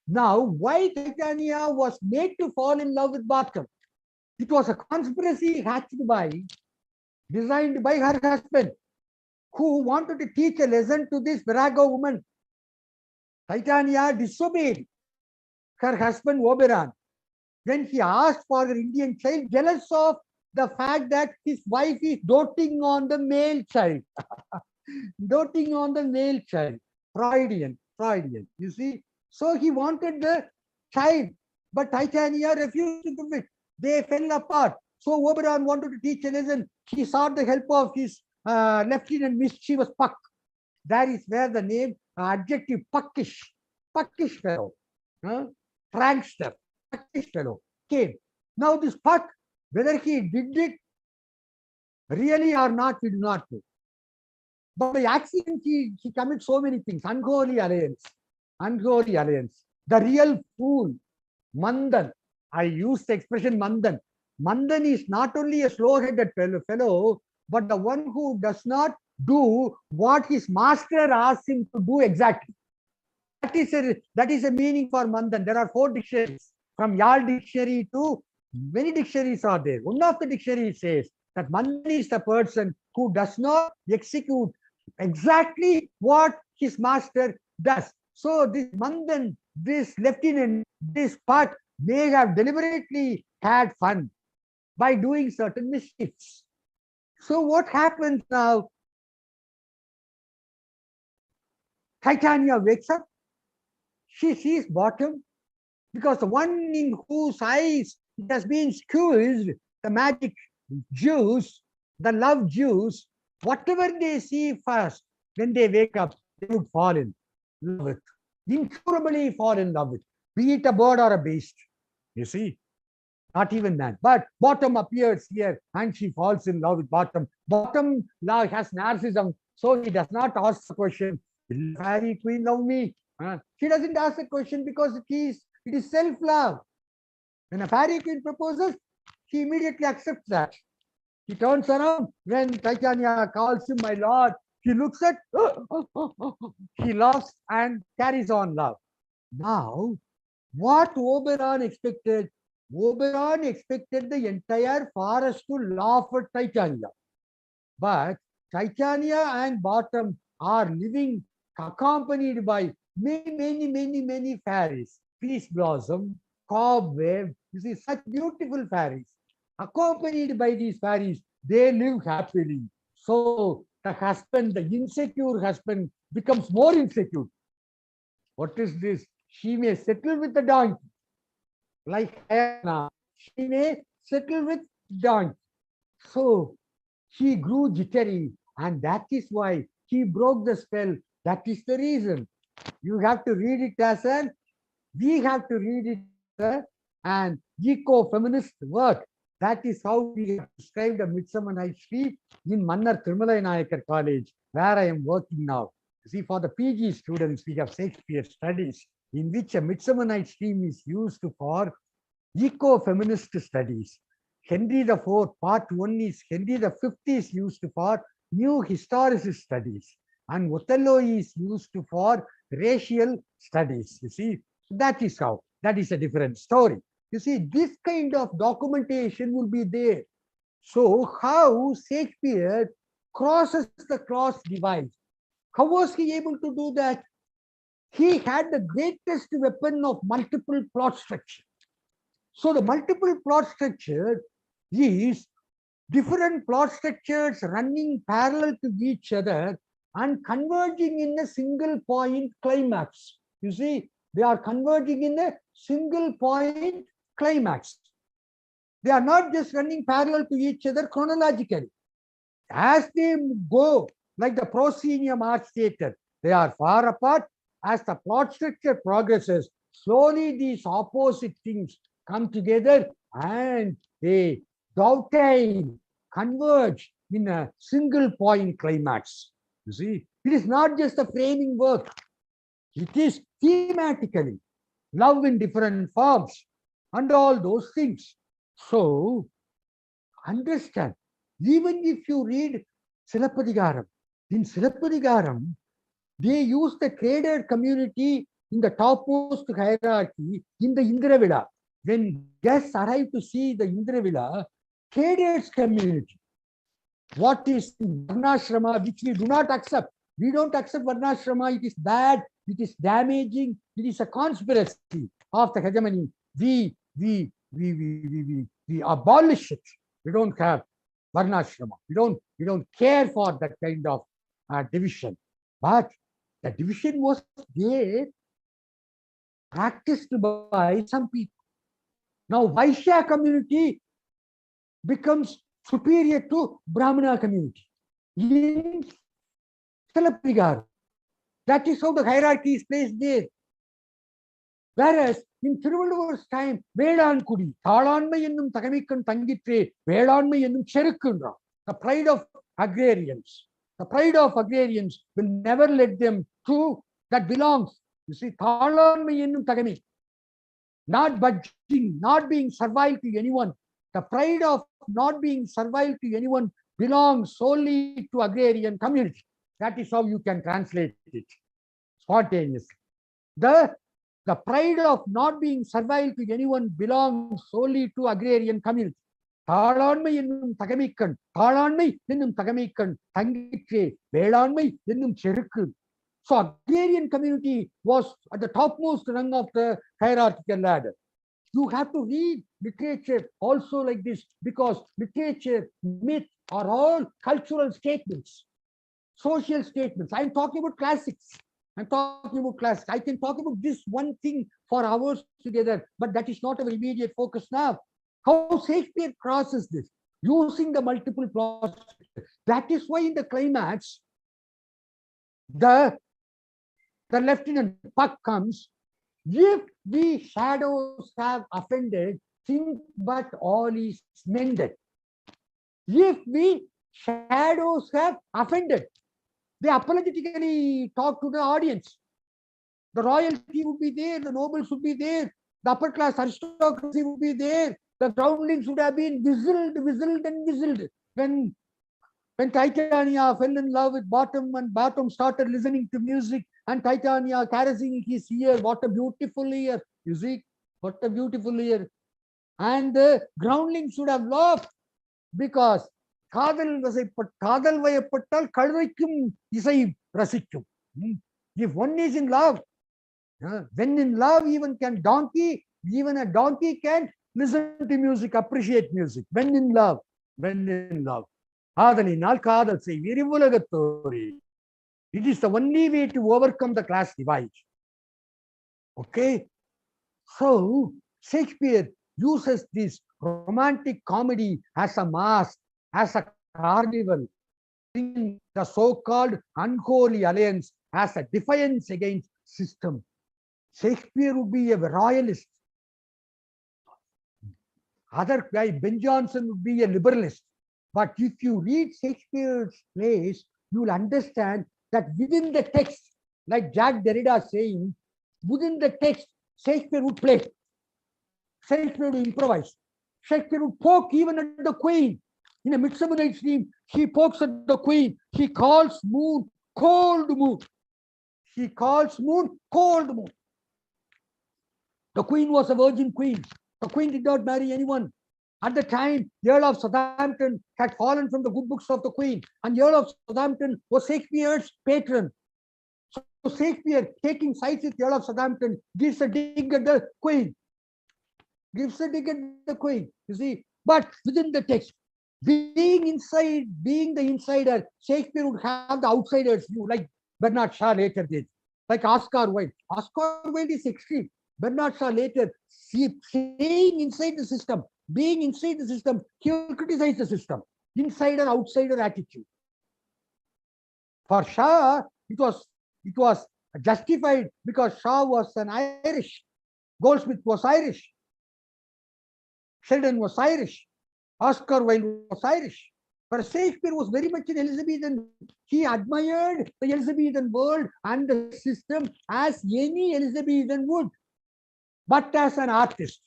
Now, why Titania was made to fall in love with Bottom? It was a conspiracy designed by her husband, who wanted to teach a lesson to this Virago woman. Titania disobeyed her husband Oberon when he asked for her Indian child, jealous of the fact that his wife is doting on the male child. Doting on the male child. Freudian, you see. So he wanted the child, but Titania refused to give it. They fell apart. So Oberon wanted to teach a lesson. He sought the help of his lieutenant mischievous Puck. That is where the name, adjective puckish fellow, prankster, puckish fellow came. Now this Puck, whether he did it really or not, we do not know. But by accident, he commits so many things. Unholy alliance. The real fool, Mandan. I use the expression Mandan. Mandan is not only a slow-headed fellow, but the one who does not do what his master asks him to do exactly. That is a meaning for Mandan. There are 4 dictionaries. From Yal dictionary to many dictionaries are there. One of the dictionaries says that Mandan is the person who does not execute exactly what his master does. So this Mandan, this lieutenant, this Puck may have deliberately had fun by doing certain mischiefs. So what happens now? Titania wakes up. She sees Bottom, because the one in whose eyes it has been squeezed, the magic juice, the love juice, whatever they see first, when they wake up, they would fall in love with, incurably fall in love with, be it a bird or a beast. You see, not even that. But Bottom appears here and she falls in love with Bottom. Bottom now has narcissism, so he does not ask the question, will the fairy queen love me? She doesn't ask the question because it is self-love. When a fairy queen proposes, she immediately accepts that. He turns around when Titania calls him my lord. He looks at, he laughs and carries on love. Now, what Oberon expected? Oberon expected the entire forest to laugh at Titania. But Titania and Bottom are living accompanied by many fairies. Peace Blossom, Cobweb, you see, such beautiful fairies. Accompanied by these fairies, they live happily. So the husband, the insecure husband, becomes more insecure. What is this? She may settle with the donkey. Like Anna, she may settle with donkey. So he grew jittery, and that is why he broke the spell. That is the reason. You have to read it as we have to read it as an eco-feminist work. That is how we have described a Midsummer Night's Dream in Mannar Thirumalai Nayakar College, where I am working now. See, for the PG students, we have Shakespeare studies, in which a Midsummer Night's Dream is used for eco-feminist studies. Henry IV, part 1 is Henry V is used for new historicist studies, and Othello is used for racial studies. You see, that is how. That is a different story. You see, this kind of documentation will be there. So how Shakespeare crosses the cross divides. How was he able to do that? He had the greatest weapon of multiple plot structure. So the multiple plot structure is different plot structures running parallel to each other and converging in a single point climax. You see, they are converging in a single point climax. They are not just running parallel to each other chronologically. As they go, like the proscenium arch theater, they are far apart. As the plot structure progresses, slowly these opposite things come together and they dovetail, converge in a single point climax. You see, it is not just a framing work. It is thematically love in different forms and all those things. So understand, even if you read Silappadigaram, in Silappadigaram, they use the trader community in the topmost hierarchy in the Indravila. When guests arrive to see the Indravila, traders community, what is Varnashrama, which we do not accept. We don't accept Varnashrama. It is bad. It is damaging. It is a conspiracy of the hegemony. We abolish it. We don't have Varnashrama. We don't care for that kind of division. But the division was there, practiced by some people. Now Vaishya community becomes superior to Brahmana community in Silappadigaram. That is how the hierarchy is placed there. Whereas in Thiruvalluvar's time, Vedankudi, Thalanmai ennum Tagamikkan Tangitre, Vedanmai ennum Cherukundra, the pride of agrarians. The pride of agrarians will never let them to that belongs. You see, Thalanmai ennum Tagami, not budging, not being servile to anyone. The pride of not being servile to anyone belongs solely to agrarian community. That is how you can translate it spontaneously. The pride of not being servile to anyone belongs solely to agrarian community. Thalanmai ennum Tagamikkan, Thalanmai ennum Tagamikkan, Tangitre, Vedanmai ennum Cherukku. So agrarian community was at the topmost rung of the hierarchical ladder. You have to read literature also like this, because literature, myth are all cultural statements, social statements. I'm talking about classics. I'm talking about classics. I can talk about this one thing for hours together, but that is not our immediate focus now. How Shakespeare crosses this, using the multiple plots. That is why in the climax, the Lieutenant Puck comes. If the shadows have offended, think but all is mended. If the shadows have offended, they apologetically talk to the audience. The royalty would be there, the nobles would be there, the upper class aristocracy would be there, the groundlings would have been whistled and whistled. When Titania fell in love with Bottom and Bottom started listening to music and Titania caressing his ear, what a beautiful ear, you see, what a beautiful ear. And the groundlings should have laughed because Kadal vayapattal kalvaikum isai rasikum. If one is in love, when in love, even a donkey can listen to music, appreciate music. When in love. It is the only way to overcome the class divide. Okay? So Shakespeare uses this romantic comedy as a mask, as a carnival, in the so-called unholy alliance as a defiance against system. Shakespeare would be a royalist. Other guy, Ben Jonson, would be a liberalist. But if you read Shakespeare's plays, you will understand that within the text, like Jack Derrida saying, within the text, Shakespeare would play. Shakespeare would improvise. Shakespeare would poke even at the queen. In A Midsummer Night's Dream, he pokes at the queen. He calls moon, cold moon. He calls moon, cold moon. The queen was a virgin queen. The queen did not marry anyone. At the time, the Earl of Southampton had fallen from the good books of the Queen, and the Earl of Southampton was Shakespeare's patron. Shakespeare, taking sides with the Earl of Southampton, gives a dig at the Queen. Gives a dig at the Queen. You see, but within the text, being inside, being the insider, Shakespeare would have the outsider's view, like Bernard Shaw later did, like Oscar Wilde. Oscar Wilde is extreme. Bernard Shaw later, staying inside the system, being inside the system, he will criticize the system. Insider, outsider attitude. For Shaw, it was justified because Shaw was an Irish. Goldsmith was Irish. Sheldon was Irish. Oscar Wilde was Irish. But Shakespeare was very much an Elizabethan. He admired the Elizabethan world and the system as any Elizabethan would. But as an artist,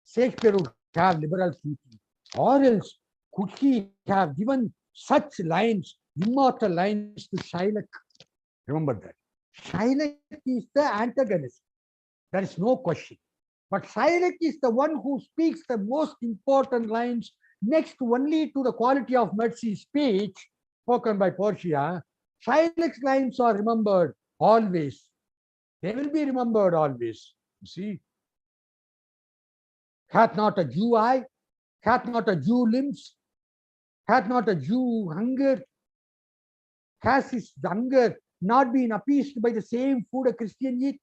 Shakespeare would have liberal thinking. Or else could he have given such lines, immortal lines to Shylock? Remember that. Shylock is the antagonist. There is no question. But Shylock is the one who speaks the most important lines, next only to the quality of Mercy's speech spoken by Portia. Shylock's lines are remembered always. They will be remembered always. You see, hath not a Jew eye, hath not a Jew limbs, hath not a Jew hunger, has his hunger not been appeased by the same food a Christian eat?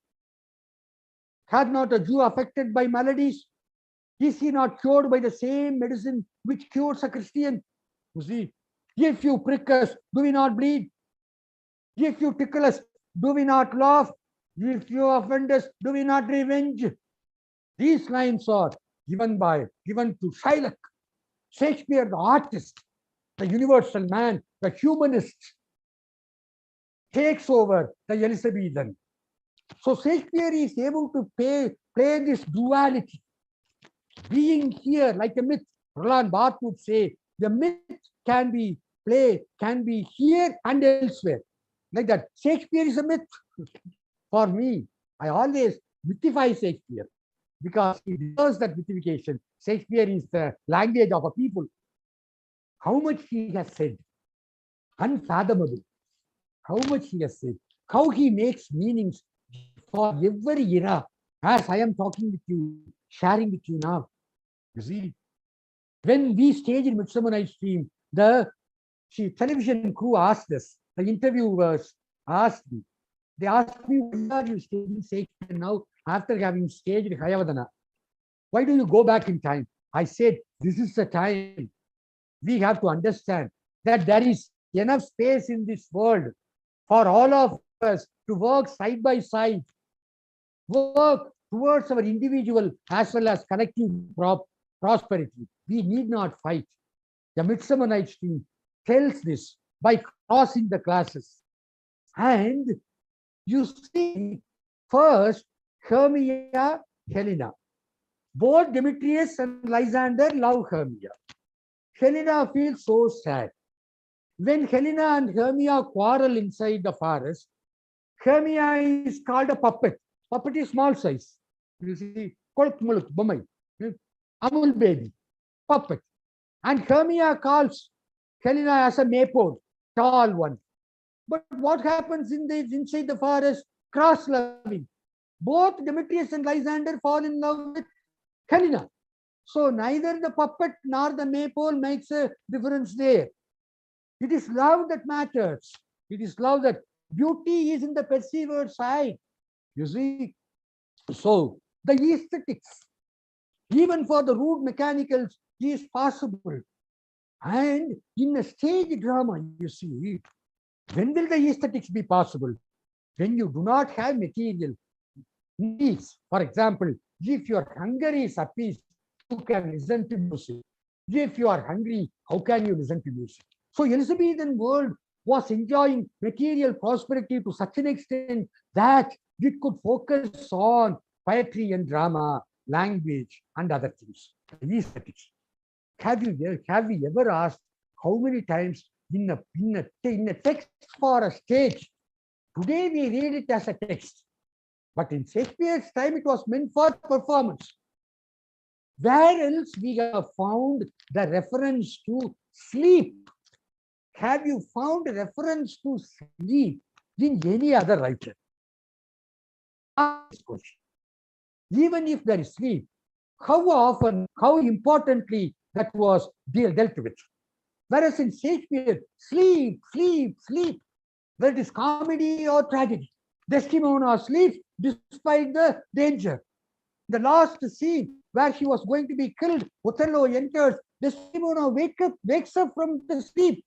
Hath not a Jew affected by maladies? Is he not cured by the same medicine which cures a Christian? You see, if you prick us, do we not bleed? If you tickle us, do we not laugh? If you offend us, do we not revenge? These lines are given to Shylock. Shakespeare, the artist, the universal man, the humanist, takes over the Elizabethan. So Shakespeare is able to play this duality. Being here like a myth, Roland Barthes would say, the myth can be here and elsewhere. Like that. Shakespeare is a myth. For me, I always mythify Shakespeare because he deserves that mythification. Shakespeare is the language of a people. How much he has said, unfathomable. How much he has said, how he makes meanings for every era, as I am talking with you, sharing with you now. You see, when we stage in Midsummer Night's Dream, the television crew asked us, the interviewers asked me, they asked me, why are you staging Shakespeare now after having staged Hayavadana? Why do you go back in time? I said, this is the time. We have to understand that there is enough space in this world for all of us to work side by side, work towards our individual as well as collective prosperity. We need not fight. The Midsummer Night's Dream tells this by crossing the classes. And you see, first, Hermia, Helena. Both Demetrius and Lysander love Hermia. Helena feels so sad. When Helena and Hermia quarrel inside the forest, Hermia is called a puppet. Puppet is small size. You see, Amul baby, puppet. And Hermia calls Helena as a maypole, tall one. But what happens inside the forest? Cross-loving. Both Demetrius and Lysander fall in love with Helena. So neither the puppet nor the maypole makes a difference there. It is love that matters. It is love that beauty is in the perceiver side. You see? So the aesthetics, even for the rude mechanicals, is possible. And in a stage drama, you see, when will the aesthetics be possible? When you do not have material needs. For example, if your hunger is appeased, you can listen to music. If you are hungry, how can you listen to music? So Elizabethan world was enjoying material prosperity to such an extent that it could focus on poetry and drama, language, and other things. Aesthetics. Have we ever asked how many times in a text for a stage? Today we read it as a text, but in Shakespeare's time it was meant for performance. Where else we have found the reference to sleep? Have you found a reference to sleep in any other writer. Even if there is sleep, how often, how importantly that was dealt with. Whereas in Shakespeare, sleep, sleep, sleep, whether it is comedy or tragedy. Desdemona sleeps despite the danger. The last scene where she was going to be killed, Othello enters. Desdemona wakes up from the sleep.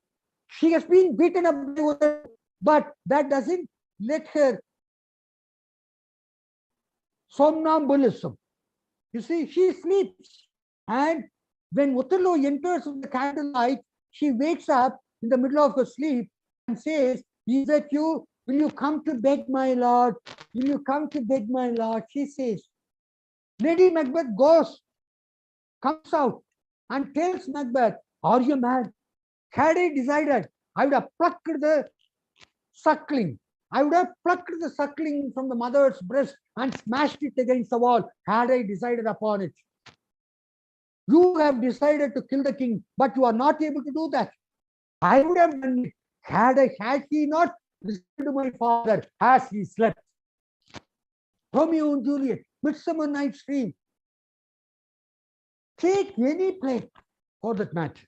She has been beaten up by Othello, but that doesn't let her somnambulism. You see, she sleeps. And when Othello enters with the candlelight, she wakes up in the middle of her sleep and says, "Is that you? Will you come to bed, my lord? Will you come to bed, my lord?" She says. Lady Macbeth comes out and tells Macbeth, "Are you mad? Had I decided, I would have plucked the suckling. I would have plucked the suckling from the mother's breast and smashed it against the wall had I decided upon it. You have decided to kill the king, but you are not able to do that. I would have done it had he not listened to my father as he slept." Romeo and Juliet, Midsummer Night's Dream. Take any play for that matter.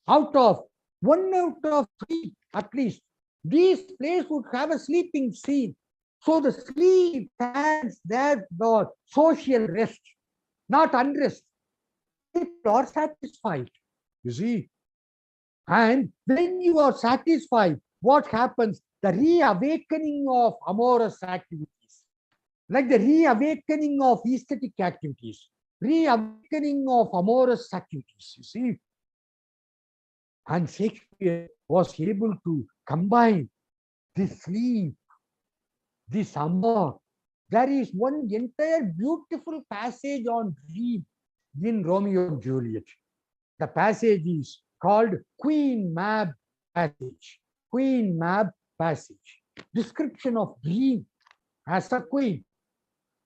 One out of three at least, these plays would have a sleeping scene. So the sleep stands there for social rest, not unrest. People are satisfied, you see. And when you are satisfied, what happens? The reawakening of amorous activities, like the reawakening of aesthetic activities, reawakening of amorous activities, you see. And Shakespeare was able to combine this sleep, this amour. There is one entire beautiful passage on dream in Romeo and Juliet. The passage is called Queen Mab passage. Queen Mab passage. Description of dream as a queen.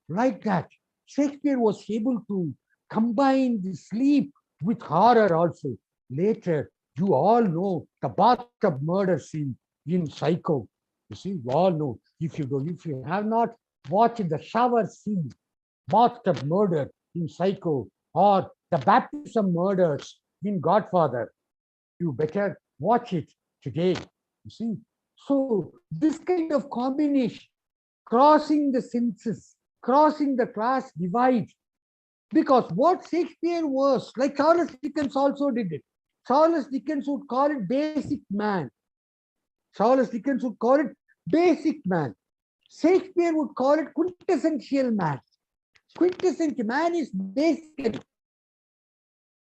Like that, Shakespeare was able to combine the sleep with horror also. Later, you all know the bathtub murder scene in Psycho. You see, you all know. If you have not watched the shower scene, bathtub murder in Psycho, or the baptism murders in Godfather, you better watch it today. You see, so this kind of combination, crossing the senses, crossing the class divide, because what Shakespeare was, like Charles Dickens also did it. Charles Dickens would call it basic man. Charles Dickens would call it basic man. Shakespeare would call it quintessential man. Quintessential man is basic,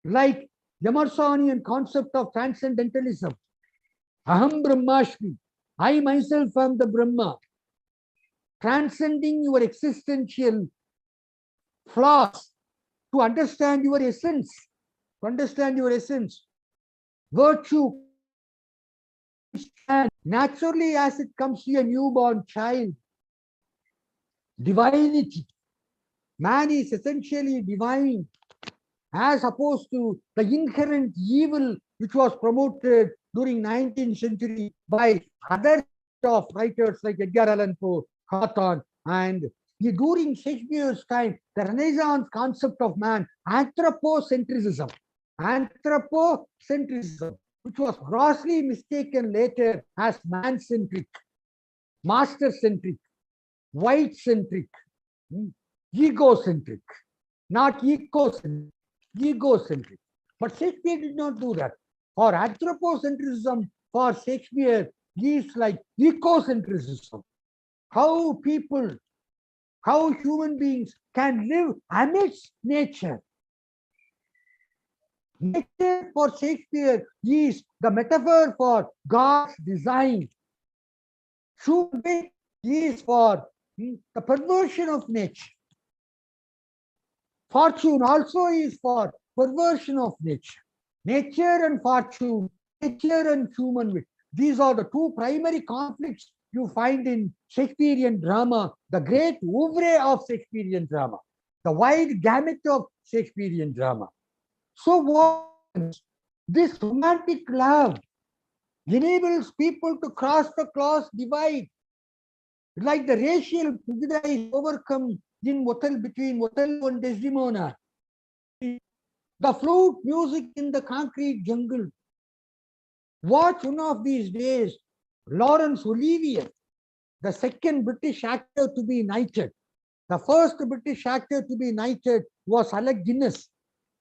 like Emersonian concept of transcendentalism. Aham Brahmasmi. I myself am the Brahma. Transcending your existential flaws to understand your essence. To understand your essence. Virtue naturally as it comes to a newborn child. Divinity. Man is essentially divine, as opposed to the inherent evil which was promoted during 19th century by other of writers like Edgar Allan Poe, Hawthorne, and during Shakespeare's time, the Renaissance concept of man, anthropocentrism, which was grossly mistaken later as man-centric, master-centric, white-centric, egocentric, not ecocentric, egocentric. But Shakespeare did not do that. For anthropocentrism, for Shakespeare, is like ecocentrism. How human beings can live amidst nature. Nature for Shakespeare is the metaphor for God's design. Human being is for the perversion of nature. Fortune also is for perversion of nature. Nature and fortune, nature and human wit. These are the two primary conflicts you find in Shakespearean drama, the great oeuvre of Shakespearean drama, the wide gamut of Shakespearean drama. So what? This romantic love enables people to cross the class divide, like the racial prejudice overcome in between Othello and Desdemona. The flute music in the concrete jungle. Watch one of these days, Laurence Olivier, the second British actor to be knighted. The first British actor to be knighted was Alec Guinness.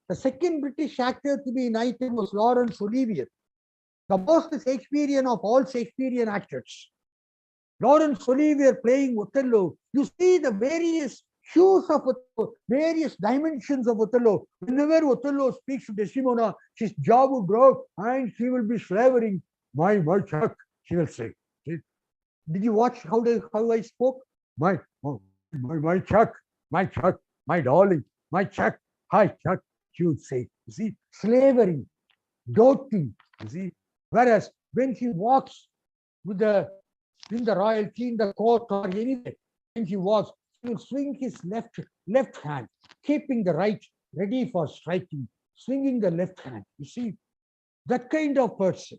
The second British actor to be knighted was Laurence Olivier, the most Shakespearean of all Shakespearean actors. Laurence Olivier playing Othello. You see the various hues of Othello, various dimensions of Othello. Whenever Othello speaks to Desdemona, his jaw will drop and she will be slavering. My Chuck, she will say. See? Did you watch how I spoke? My Chuck, my darling, my Chuck, hi Chuck, she would say. You see, slavering, doting, you see. Whereas when he walks with in the royalty, in the court or anywhere, when he walks, he will swing his left hand, keeping the right ready for striking, swinging the left hand. You see, that kind of person.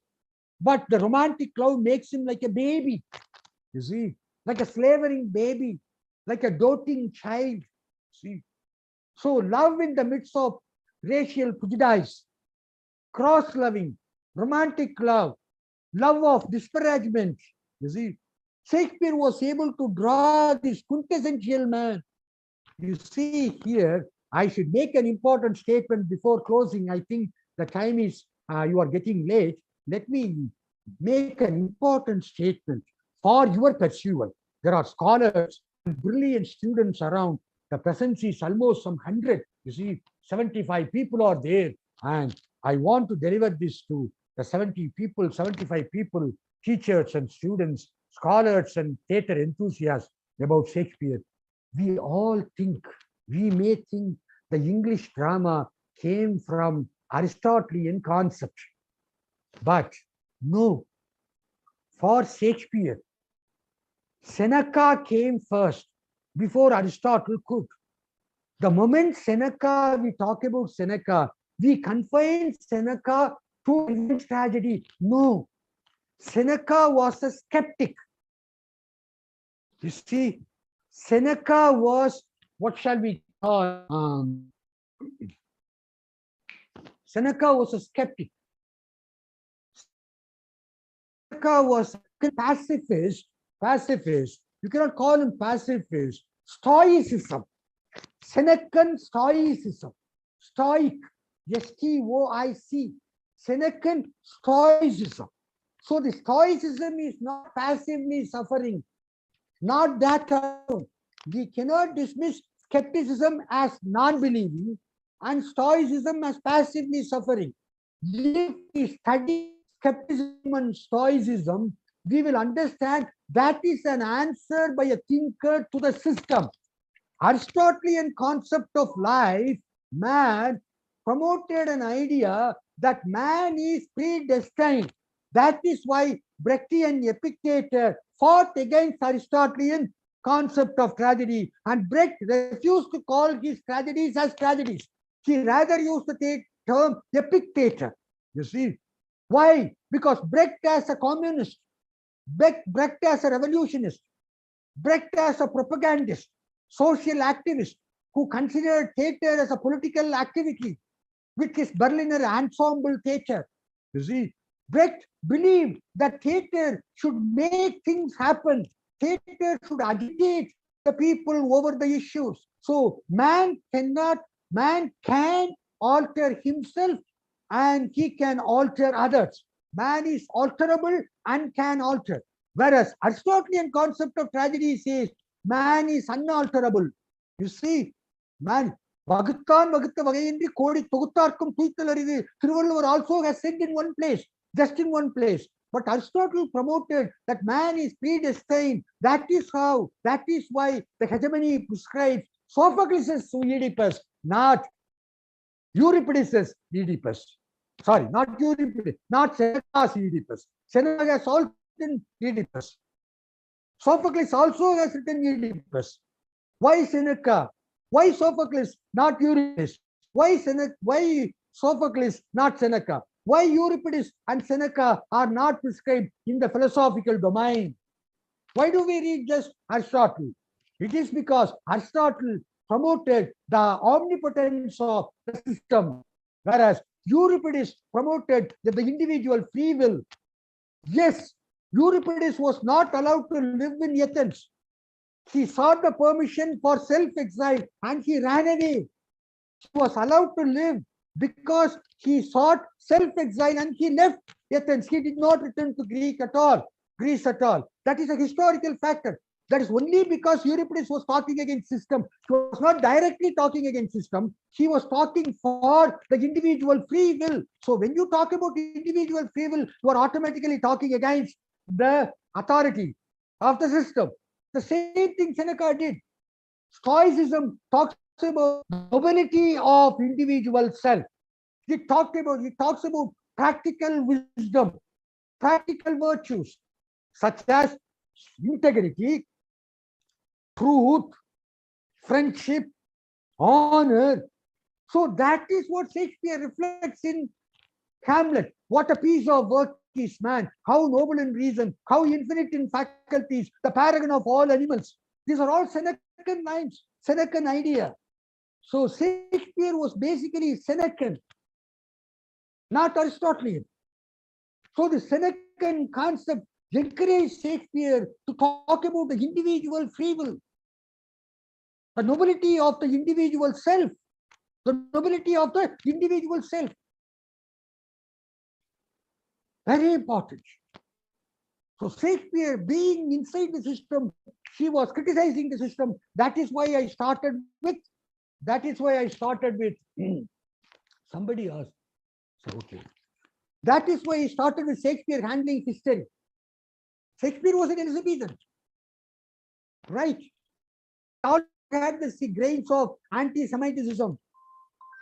But the romantic love makes him like a baby. You see, like a slavering baby, like a doting child. See, so love in the midst of racial prejudice, cross-loving, romantic love, love of disparagement. You see, Shakespeare was able to draw this quintessential man. You see here, I should make an important statement before closing. I think the time is, you are getting late. Let me make an important statement for your perusal. There are scholars and brilliant students around. The presence is almost some 100. You see, 75 people are there. And I want to deliver this to the 75 people, teachers and students, scholars and theater enthusiasts about Shakespeare. We may think the English drama came from Aristotelian concept. But no, for Shakespeare, Seneca came first before Aristotle could. The moment Seneca, we talk about Seneca, we confine Seneca to revenge tragedy. No, Seneca was a skeptic. You see, Seneca was, what shall we call? Seneca was a skeptic. Seneca was a pacifist. You cannot call him pacifist. Stoicism. Senecan Stoicism. Stoic. S-T-O-I-C. Senecan Stoicism. So the Stoicism is not passively suffering. Not that alone. We cannot dismiss skepticism as non-believing and Stoicism as passively suffering. If we study skepticism and Stoicism, we will understand that is an answer by a thinker to the system. Aristotelian concept of life, man, promoted an idea that man is predestined. That is why Brechtian Epictetus fought against Aristotelian concept of tragedy, and Brecht refused to call his tragedies as tragedies. He rather used the term Epictetus. You see, why? Because Brecht as a communist, Brecht as a revolutionist, Brecht as a propagandist, social activist who considered theater as a political activity with his Berliner ensemble theater. You see, Brecht believed that theater should make things happen. Theater should agitate the people over the issues. So man can alter himself and he can alter others. Man is alterable and can alter. Whereas Aristotelian concept of tragedy says man is unalterable. You see, man, Thiruvalluvar also has said in one place, just in one place. But Aristotle promoted that man is predestined. That is why the hegemony prescribes Sophocles' Oedipus, not Euripides' Oedipus. Sorry, not Euripides, not Seneca's Oedipus. Seneca has also written Oedipus. Sophocles also has written Oedipus. Why Seneca? Why Sophocles, not Euripides? Why Sophocles, not Seneca? Why Euripides and Seneca are not prescribed in the philosophical domain? Why do we read just Aristotle? It is because Aristotle promoted the omnipotence of the system, whereas Euripides promoted the individual free will. Yes, Euripides was not allowed to live in Athens. He sought the permission for self-exile and he ran away. He was allowed to live because he sought self-exile and he left Athens. He did not return to Greece at all. That is a historical factor. That is only because Euripides was talking against system. He was not directly talking against system. He was talking for the individual free will. So when you talk about individual free will, you are automatically talking against the authority of the system. The same thing Seneca did. Stoicism talks about nobility of individual self. He talks about practical wisdom, practical virtues, such as integrity, truth, friendship, honor. So that is what Shakespeare reflects in Hamlet. What a piece of work is man, how noble in reason, how infinite in faculties, the paragon of all animals. These are all Senecan lines, Senecan idea. So Shakespeare was basically Senecan, not Aristotelian. So the Senecan concept encouraged Shakespeare to talk about the individual free will, the nobility of the individual self, the nobility of the individual self. Very important. So Shakespeare, being inside the system, he was criticizing the system. That is why I started with. Somebody asked. So okay. That is why I started with Shakespeare handling history. Shakespeare was an Elizabethan, right? He also had the grains of anti-Semitism.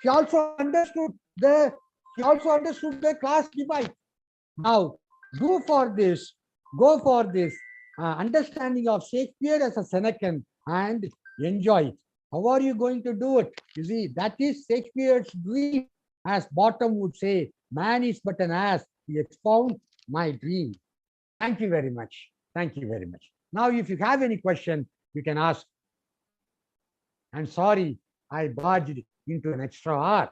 He also understood the class divide. Now, go for this understanding of Shakespeare as a Senecan and enjoy it. How are you going to do it? You see, that is Shakespeare's dream. As Bottom would say, man is but an ass. He expound my dream. Thank you very much. Thank you very much. Now, if you have any question, you can ask. I'm sorry, I barged into an extra hour.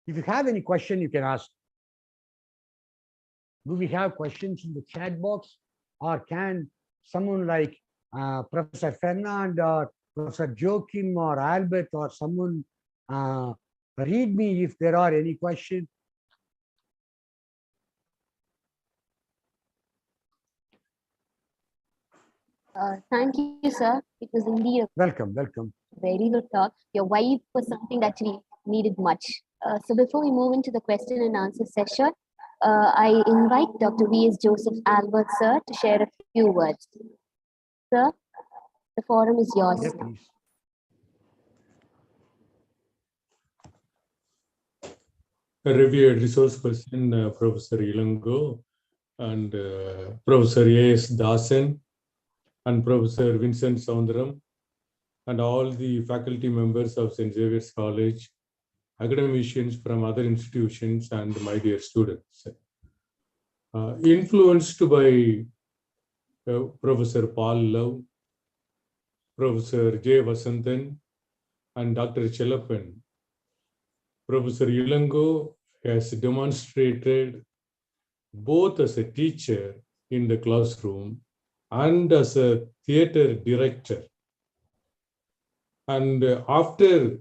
If you have any question, you can ask. Do we have questions in the chat box? Or can someone like Professor Fernand or Professor Joachim or Albert or someone read me if there are any questions? Thank you, sir. It was indeed a Welcome. very good talk. Your vibe was something that we needed much. So before we move into the question and answer session, I invite Dr. V.S.Joseph Albert, sir, to share a few words. Sir, the forum is yours. Yeah, please. A revered resource person, Professor Ilango, and Professor A.S. Dasan, and Professor Vincent Soundaram, and all the faculty members of St. Xavier's College, academicians from other institutions, and my dear students. Influenced by Professor Paul Love, Professor J. Vasantan, and Dr. Chellappan, Professor Ilango has demonstrated both as a teacher in the classroom and as a theater director. And after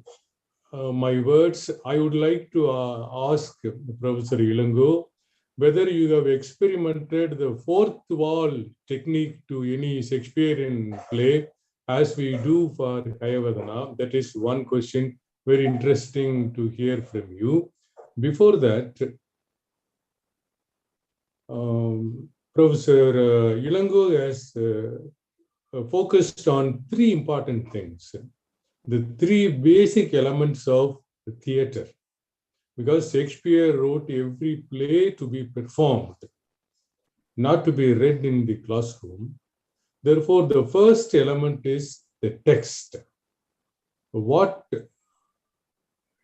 my words, I would like to ask Professor Ilango whether you have experimented the fourth wall technique to any Shakespearean play as we do for Hayavadana. That is one question, very interesting to hear from you. Before that, Professor Ilango has focused on three important things, the three basic elements of the theater. Because Shakespeare wrote every play to be performed, not to be read in the classroom. Therefore, the first element is the text. What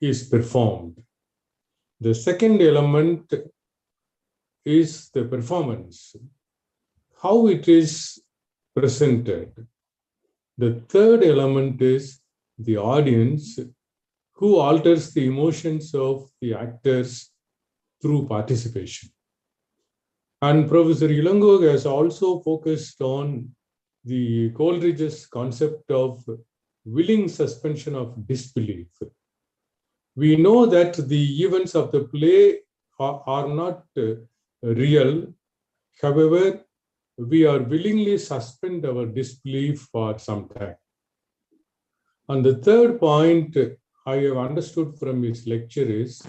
is performed? The second element is the performance, how it is presented. The third element is the audience, who alters the emotions of the actors through participation. And Professor Ilango has also focused on the Coleridge's concept of willing suspension of disbelief. We know that the events of the play are not real. However, we are willingly suspend our disbelief for some time. And the third point I have understood from his lecture is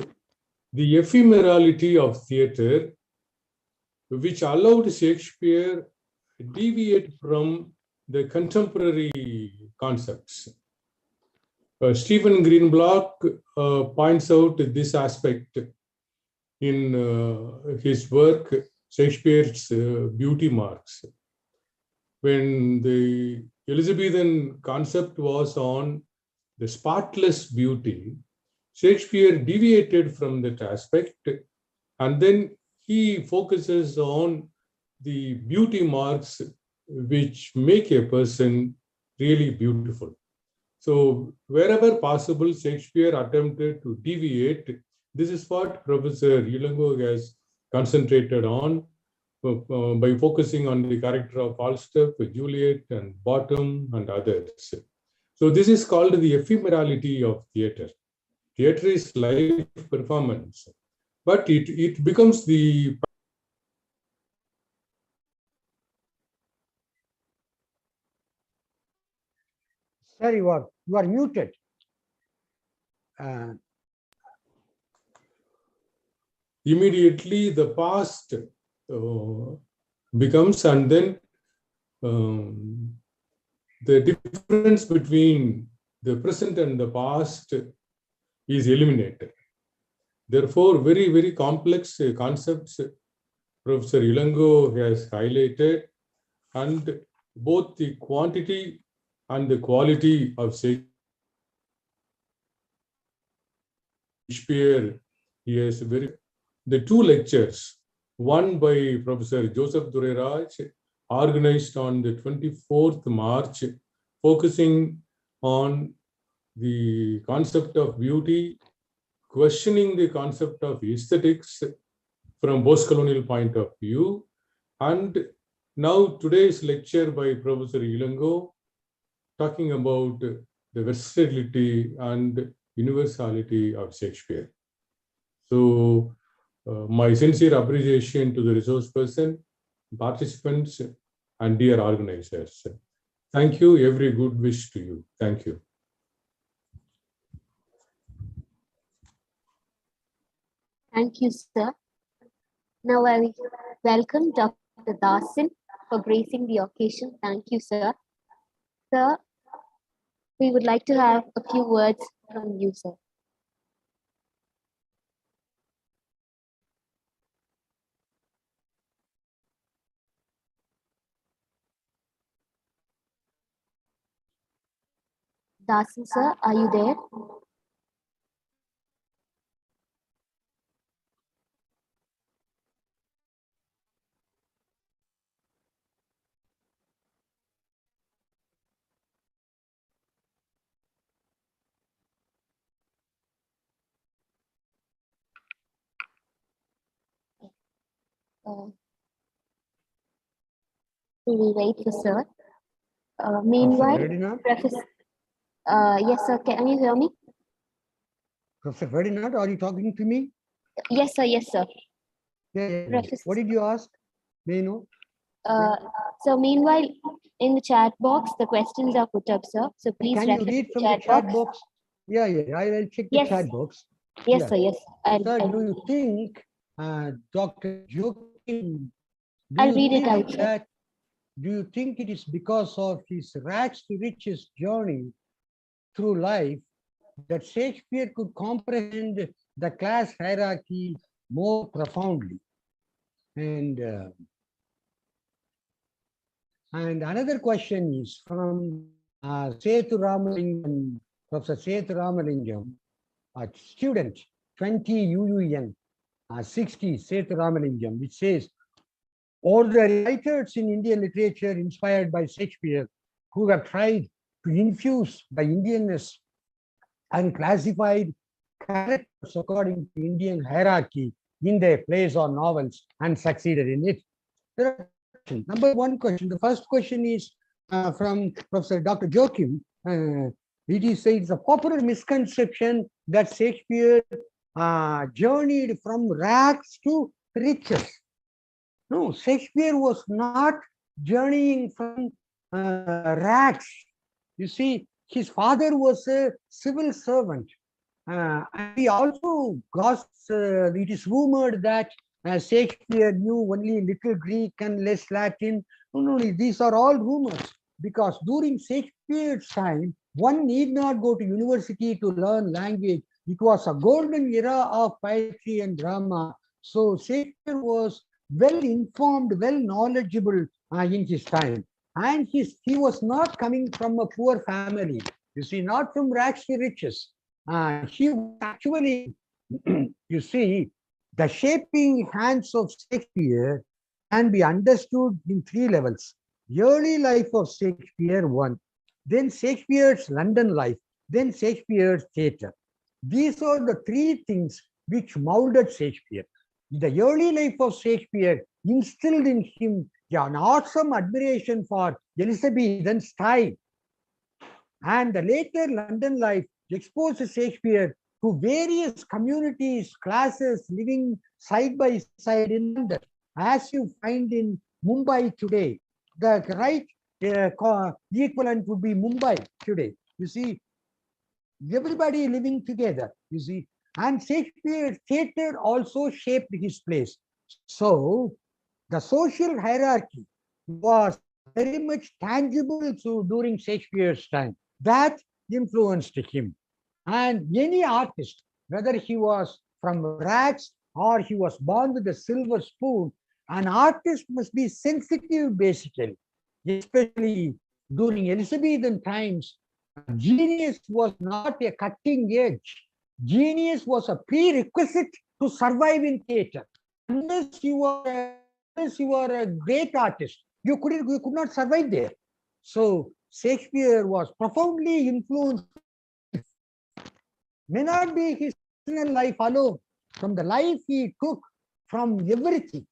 the ephemerality of theatre, which allowed Shakespeare to deviate from the contemporary concepts. Stephen Greenblatt points out this aspect in his work, Shakespeare's Beauty Marks. When the Elizabethan concept was on the spotless beauty, Shakespeare deviated from that aspect, and then he focuses on the beauty marks which make a person really beautiful. So wherever possible, Shakespeare attempted to deviate. This is what Professor Ilango has concentrated on by focusing on the character of Falstaff, Juliet, and Bottom, and others. So this is called the ephemerality of theatre. Theatre is live performance, but it becomes the Sir, you are muted. immediately the past becomes, and then the difference between the present and the past is eliminated. Therefore, very, very complex concepts Professor Ilango has highlighted, and both the quantity and the quality of Shakespeare, he has the two lectures, one by Professor Joseph Dureraj, organized on the 24th March, focusing on the concept of beauty, questioning the concept of aesthetics from post-colonial point of view, and now today's lecture by Professor Ilango, talking about the versatility and universality of Shakespeare. So my sincere appreciation to the resource person, participants, and dear organizers. Thank you. Every good wish to you. Thank you. Thank you, sir. Now I welcome Dr. Dasan for gracing the occasion. Thank you, sir. Sir, we would like to have a few words from you, sir. Dasan, sir, are you there? We will wait for sir. Meanwhile, Professor, yes, sir, can you hear me? Professor Ferdinand, are you talking to me? Yes, sir, yes, sir. Yeah. What did you ask? May you know? So meanwhile, in the chat box, the questions are put up, sir. So please Can you read from the chat box? Yeah, I will check the chat box. Yes, sir, yes. Sir, do you think, Dr. Joachim, I'll read it out, sir. Do you think it is because of his rags to riches journey through life that Shakespeare could comprehend the class hierarchy more profoundly? And another question is from Sethu Ramalingam, Professor Sethu Ramalingam, a student 20 UUN 60 Sethuramalingam, which says, all the writers in Indian literature inspired by Shakespeare who have tried to infuse the Indianness and classified characters according to Indian hierarchy in their plays or novels and succeeded in it. There are questions. Number one question. The first question is from Professor Dr. Joachim. It is said it's a popular misconception that Shakespeare journeyed from rags to riches. No, Shakespeare was not journeying from rags. You see, his father was a civil servant. And he also got, it is rumored that Shakespeare knew only little Greek and less Latin. No, these are all rumors, because during Shakespeare's time, one need not go to university to learn language. It was a golden era of poetry and drama. So Shakespeare was well informed, well knowledgeable in his time. And he was not coming from a poor family. You see, not from rags to riches. He actually, you see, the shaping hands of Shakespeare can be understood in three levels. Early life of Shakespeare, one. Then Shakespeare's London life. Then Shakespeare's theatre. These are the three things which molded Shakespeare. The early life of Shakespeare instilled in him an awesome admiration for Elizabethan style. And the later London life exposed Shakespeare to various communities, classes living side by side in London, as you find in Mumbai today. The right equivalent would be Mumbai today. You see, everybody living together, you see. And Shakespeare's theatre also shaped his plays. So the social hierarchy was very much tangible during Shakespeare's time. That influenced him. And any artist, whether he was from rags or he was born with a silver spoon, an artist must be sensitive, basically, especially during Elizabethan times. Genius was not a cutting edge. Genius was a prerequisite to survive in theatre. Unless you were a great artist, you could not survive there. So Shakespeare was profoundly influenced. May not be his personal life alone, from the life he took, from everything.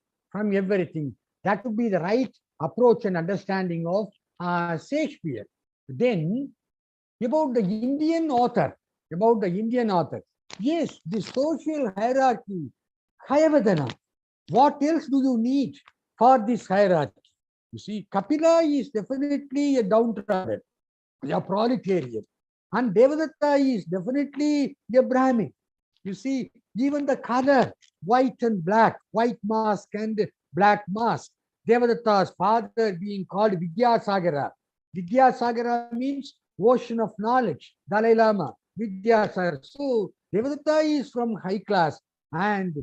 That would be the right approach and understanding of Shakespeare. Then, about the Indian author. Yes, the social hierarchy, Hayavadana. What else do you need for this hierarchy? You see, Kapila is definitely a downtrodden, a proletarian. And Devadatta is definitely a Brahmin. You see, even the color, white and black, white mask and black mask. Devadatta's father being called Vidyasagara. Vidyasagara means ocean of knowledge. Dalai Lama, Vidyasagara. So Devadatta is from high class, and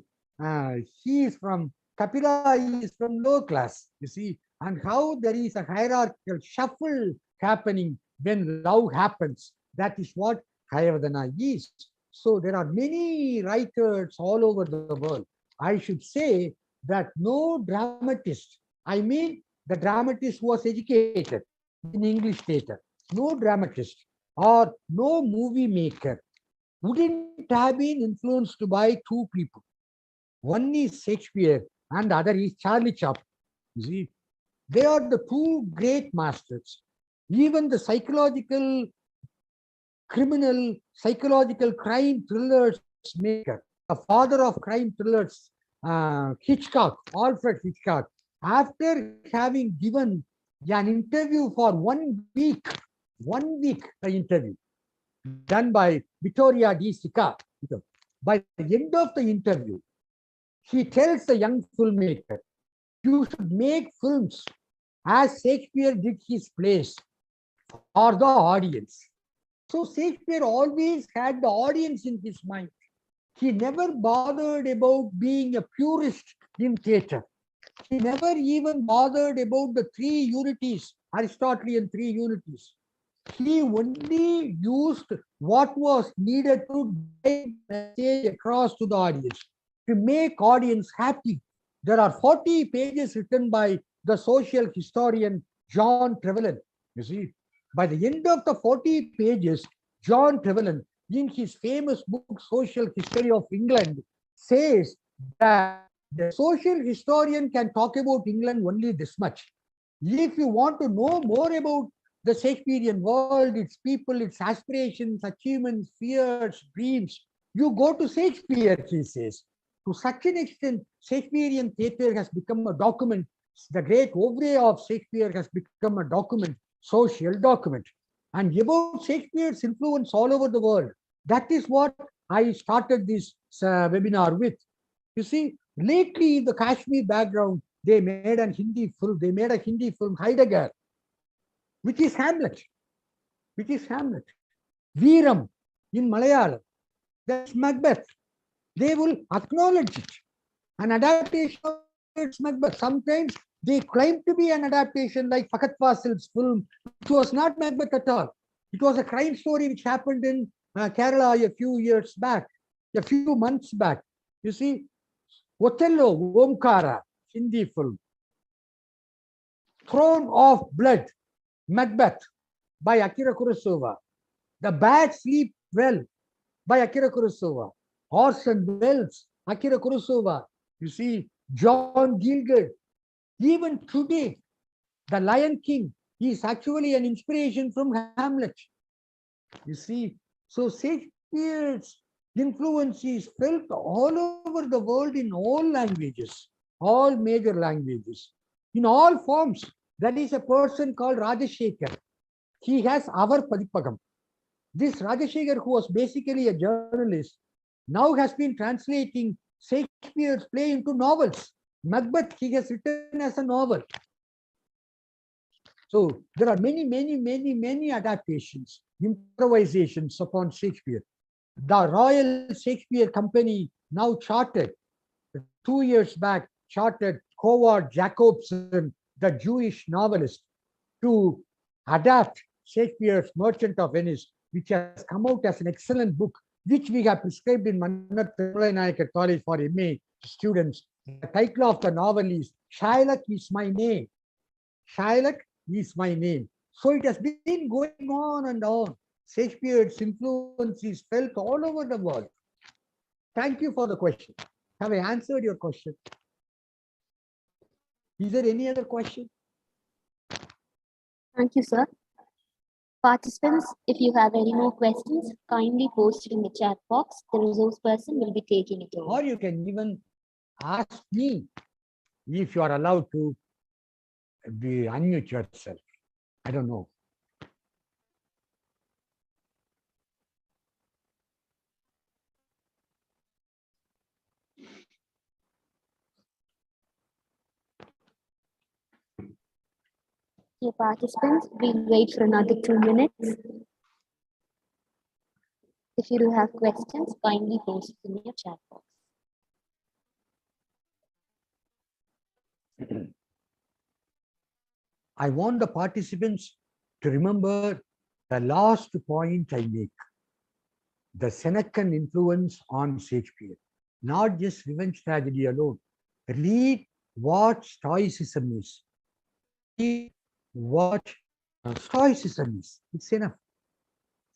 he is from Kapila is from low class. You see, and how there is a hierarchical shuffle happening when love happens. That is what Hayavadana is. So there are many writers all over the world. I should say that no dramatist, I mean the dramatist was educated in English theatre, no dramatist or no movie maker wouldn't have been influenced by two people. One is Shakespeare and the other is Charlie Chaplin. You see, they are the two great masters. Even the psychological crime thrillers maker, the father of crime thrillers, Hitchcock, Alfred Hitchcock, after having given an interview for 1 week, the interview done by Vittoria Di Sica, by the end of the interview, he tells the young filmmaker, you should make films as Shakespeare did his plays for the audience. So Shakespeare always had the audience in his mind. He never bothered about being a purist in theatre. He never even bothered about the three unities, Aristotelian three unities. He only used what was needed to get message across to the audience, to make audience happy. There are 40 pages written by the social historian John Trevelyan. You see, by the end of the 40 pages, John Trevelyan, in his famous book Social History of England, says that the social historian can talk about England only this much. If you want to know more about the Shakespearean world, its people, its aspirations, achievements, fears, dreams, you go to Shakespeare, he says. To such an extent, Shakespearean theatre has become a document. The great oeuvre of Shakespeare has become a document, social document. And about Shakespeare's influence all over the world, that is what I started this webinar with. You see, lately in the Kashmir background, they made a Hindi film. They made a Hindi film, Heidegger, which is Hamlet. Which is Hamlet. Veeram in Malayalam, that's Macbeth. They will acknowledge it. An adaptation of it's Macbeth. Sometimes they claim to be an adaptation like Fakat Fasil's film, which was not Macbeth at all. It was a crime story which happened in Kerala a few years back, a few months back. You see, Othello, Omkara, Hindi film. Throne of Blood, Macbeth by Akira Kurosawa. The Bad Sleep Well by Akira Kurosawa. Orson Welles, Akira Kurosawa. You see, John Gielgud. Even today, The Lion King is actually an inspiration from Hamlet. You see, so Shakespeare's influence is felt all over the world in all languages, all major languages, in all forms. There is a person called Rajashekhar. He has our Padipagam. This Rajashekhar, who was basically a journalist, now has been translating Shakespeare's play into novels. Macbeth, he has written as a novel. So there are many adaptations, improvisations upon Shakespeare. The Royal Shakespeare Company now chartered, 2 years back, chartered Howard Jacobson, the Jewish novelist, to adapt Shakespeare's Merchant of Venice, which has come out as an excellent book, which we have prescribed in Mannath Nayak College for MA students. The title of the novel is Shylock is My Name. Shylock is my name. So it has been going on and on. Shakespeare's influence is felt all over the world. Thank you for the question. Have I answered your question? Is there any other question? Thank you, sir. Participants, if you have any more questions, kindly post it in the chat box. The resource person will be taking it over. Or you can even ask me if you are allowed to unmute yourself. I don't know. Okay, participants, we'll wait for another 2 minutes. If you do have questions, kindly post it in your chat box. I want the participants to remember the last point I make, the Senecan influence on Shakespeare, not just revenge tragedy alone. Read what Stoicism is. Read what Stoicism is. It's enough.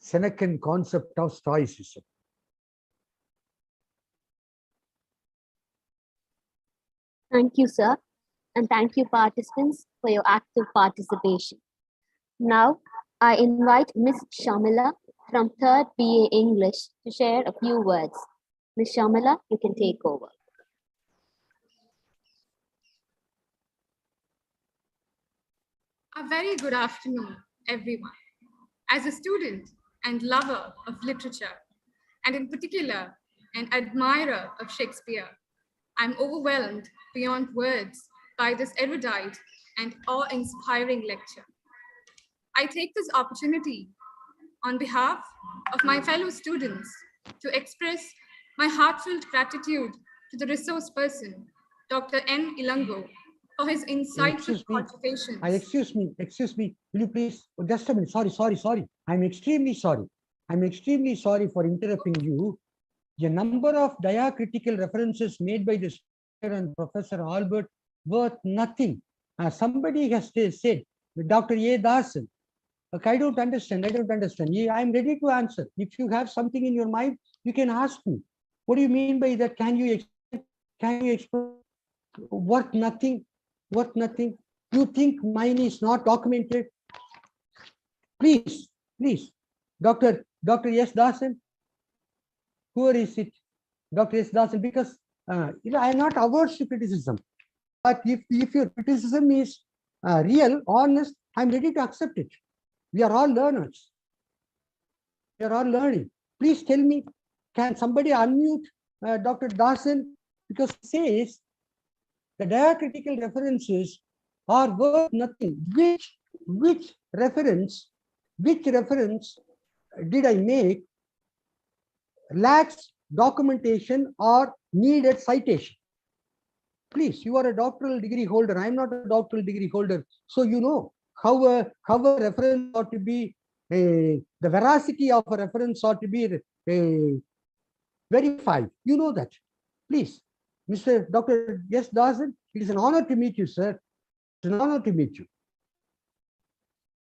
Senecan concept of Stoicism. Thank you, sir. And thank you, participants, for your active participation. Now, I invite Ms. Shamila from 3rd BA English to share a few words. Ms. Shamila, you can take over. A very good afternoon, everyone. As a student and lover of literature, and in particular, an admirer of Shakespeare, I'm overwhelmed beyond words by this erudite and awe-inspiring lecture. I take this opportunity on behalf of my fellow students to express my heartfelt gratitude to the resource person, Dr. N. Ilango, for his insightful Excuse me. observations. Excuse me. Will you please, just a minute. Sorry. I'm extremely sorry. I'm extremely sorry for interrupting you. A number of diacritical references made by the speaker and Professor Albert worth nothing. Somebody has said, Dr. A. Dasan. Okay, I don't understand. I'm ready to answer. If you have something in your mind, you can ask me. What do you mean by that? Can you explain? Worth nothing. You think mine is not documented? Please. Dr. S. Dasan. Who is it? Dr. S. Dasan, because I am not averse to criticism. But if your criticism is real, honest, I'm ready to accept it. We are all learners. We are all learning. Please tell me, can somebody unmute Dr. Dasan? Because he says the diacritical references are worth nothing. Which reference did I make lacks documentation or needed citation? Please, you are a doctoral degree holder. I'm not a doctoral degree holder. So you know how a reference ought to be, the veracity of a reference ought to be verified. You know that. Please, Mr. Dr. S. Dasan, it is an honor to meet you, sir. It's an honor to meet you.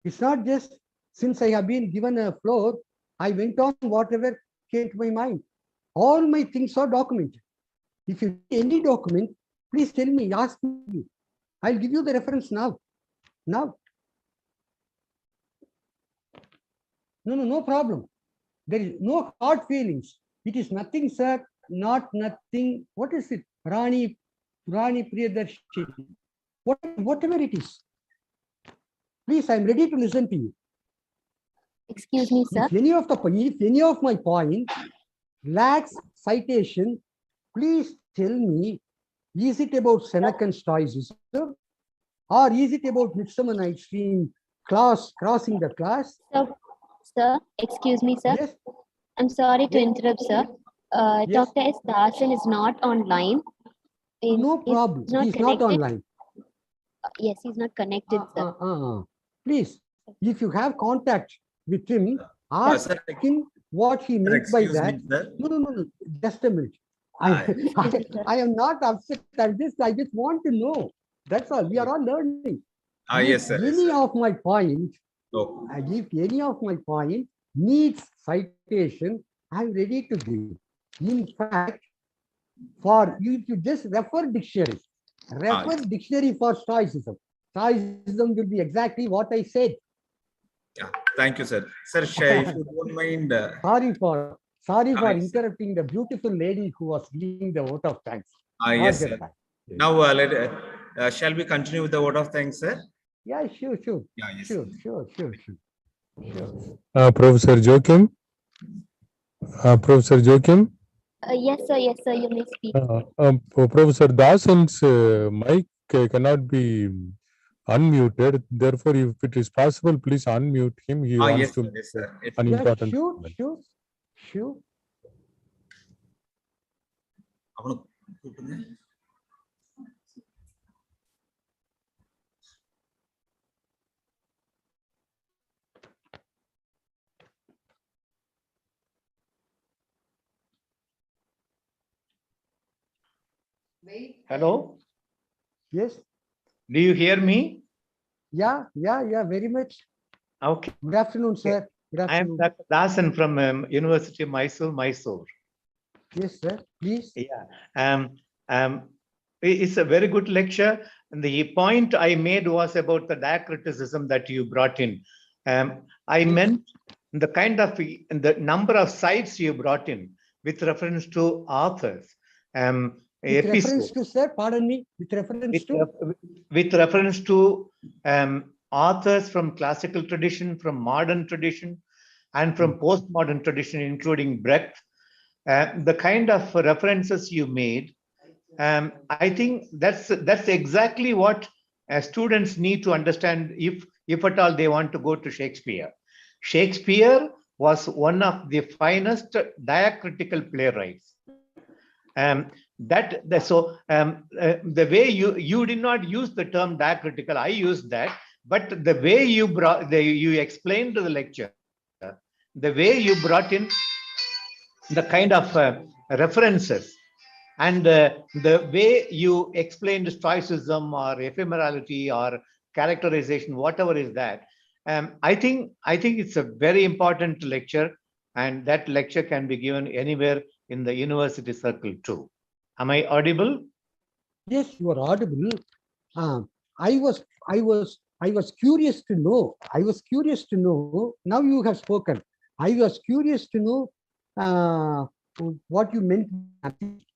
It's not just since I have been given a floor, I went on whatever came to my mind. All my things are documented. If you need any document, please tell me, ask me. I'll give you the reference now. No problem. There is no hard feelings. It is nothing, sir. Not nothing. What is it? Rani Priyadarshi. Whatever it is. Please, I'm ready to listen to you. Excuse me, sir. If any of my point lacks citation, please tell me, is it about Seneca and Stoicism, or is it about Midsummer Night's Dream crossing the class? Sir, excuse me, sir. Yes. I'm sorry to interrupt, sir. Yes. Dr. S. Dasan is not online. No problem. He's not online. Yes, he's not connected, sir. Please, if you have contact with him, ask him what he meant by that. No. Just a minute. I am not upset. I just want to know. That's all. We are all learning. Yes, sir. If any of my point needs citation, I'm ready to give. In fact, for you to just refer dictionary. Dictionary for Stoicism. Stoicism will be exactly what I said. Yeah, thank you, sir. Sir, if you don't mind. Sorry for interrupting the beautiful lady who was giving the vote of thanks. Yes, sir. Now, shall we continue with the vote of thanks, sir? Yeah, sure. Yeah, yes. Sure. Professor Joachim? Professor Joachim? Yes, sir, you may speak. Professor Dasan's mic cannot be unmuted. Therefore, if it is possible, please unmute him. He wants to yes, sir. an important. Sure. Hello? Yes. Do you hear me? Yeah, very much. Okay. Good afternoon, sir. Good I am afternoon. Dr. Dasan from University of Mysore. Yes, sir. Please. Yeah. It's a very good lecture. And the point I made was about the diacriticism that you brought in. I meant the kind of the number of sites you brought in with reference to authors. With reference to, sir, pardon me, with reference to authors from classical tradition, from modern tradition, and from postmodern tradition, including Brecht. The kind of references you made, I think that's exactly what students need to understand if at all they want to go to Shakespeare. Shakespeare was one of the finest diacritical playwrights. The way you did not use the term diacritical, I used that, but the way you explained the lecture, the way you brought in the kind of references, and the way you explained stoicism or ephemerality or characterization, whatever is that, I think it's a very important lecture, and that lecture can be given anywhere in the university circle too. Am I audible? Yes, you are audible. I was curious to know. I was curious to know. Now you have spoken. I was curious to know what you meant.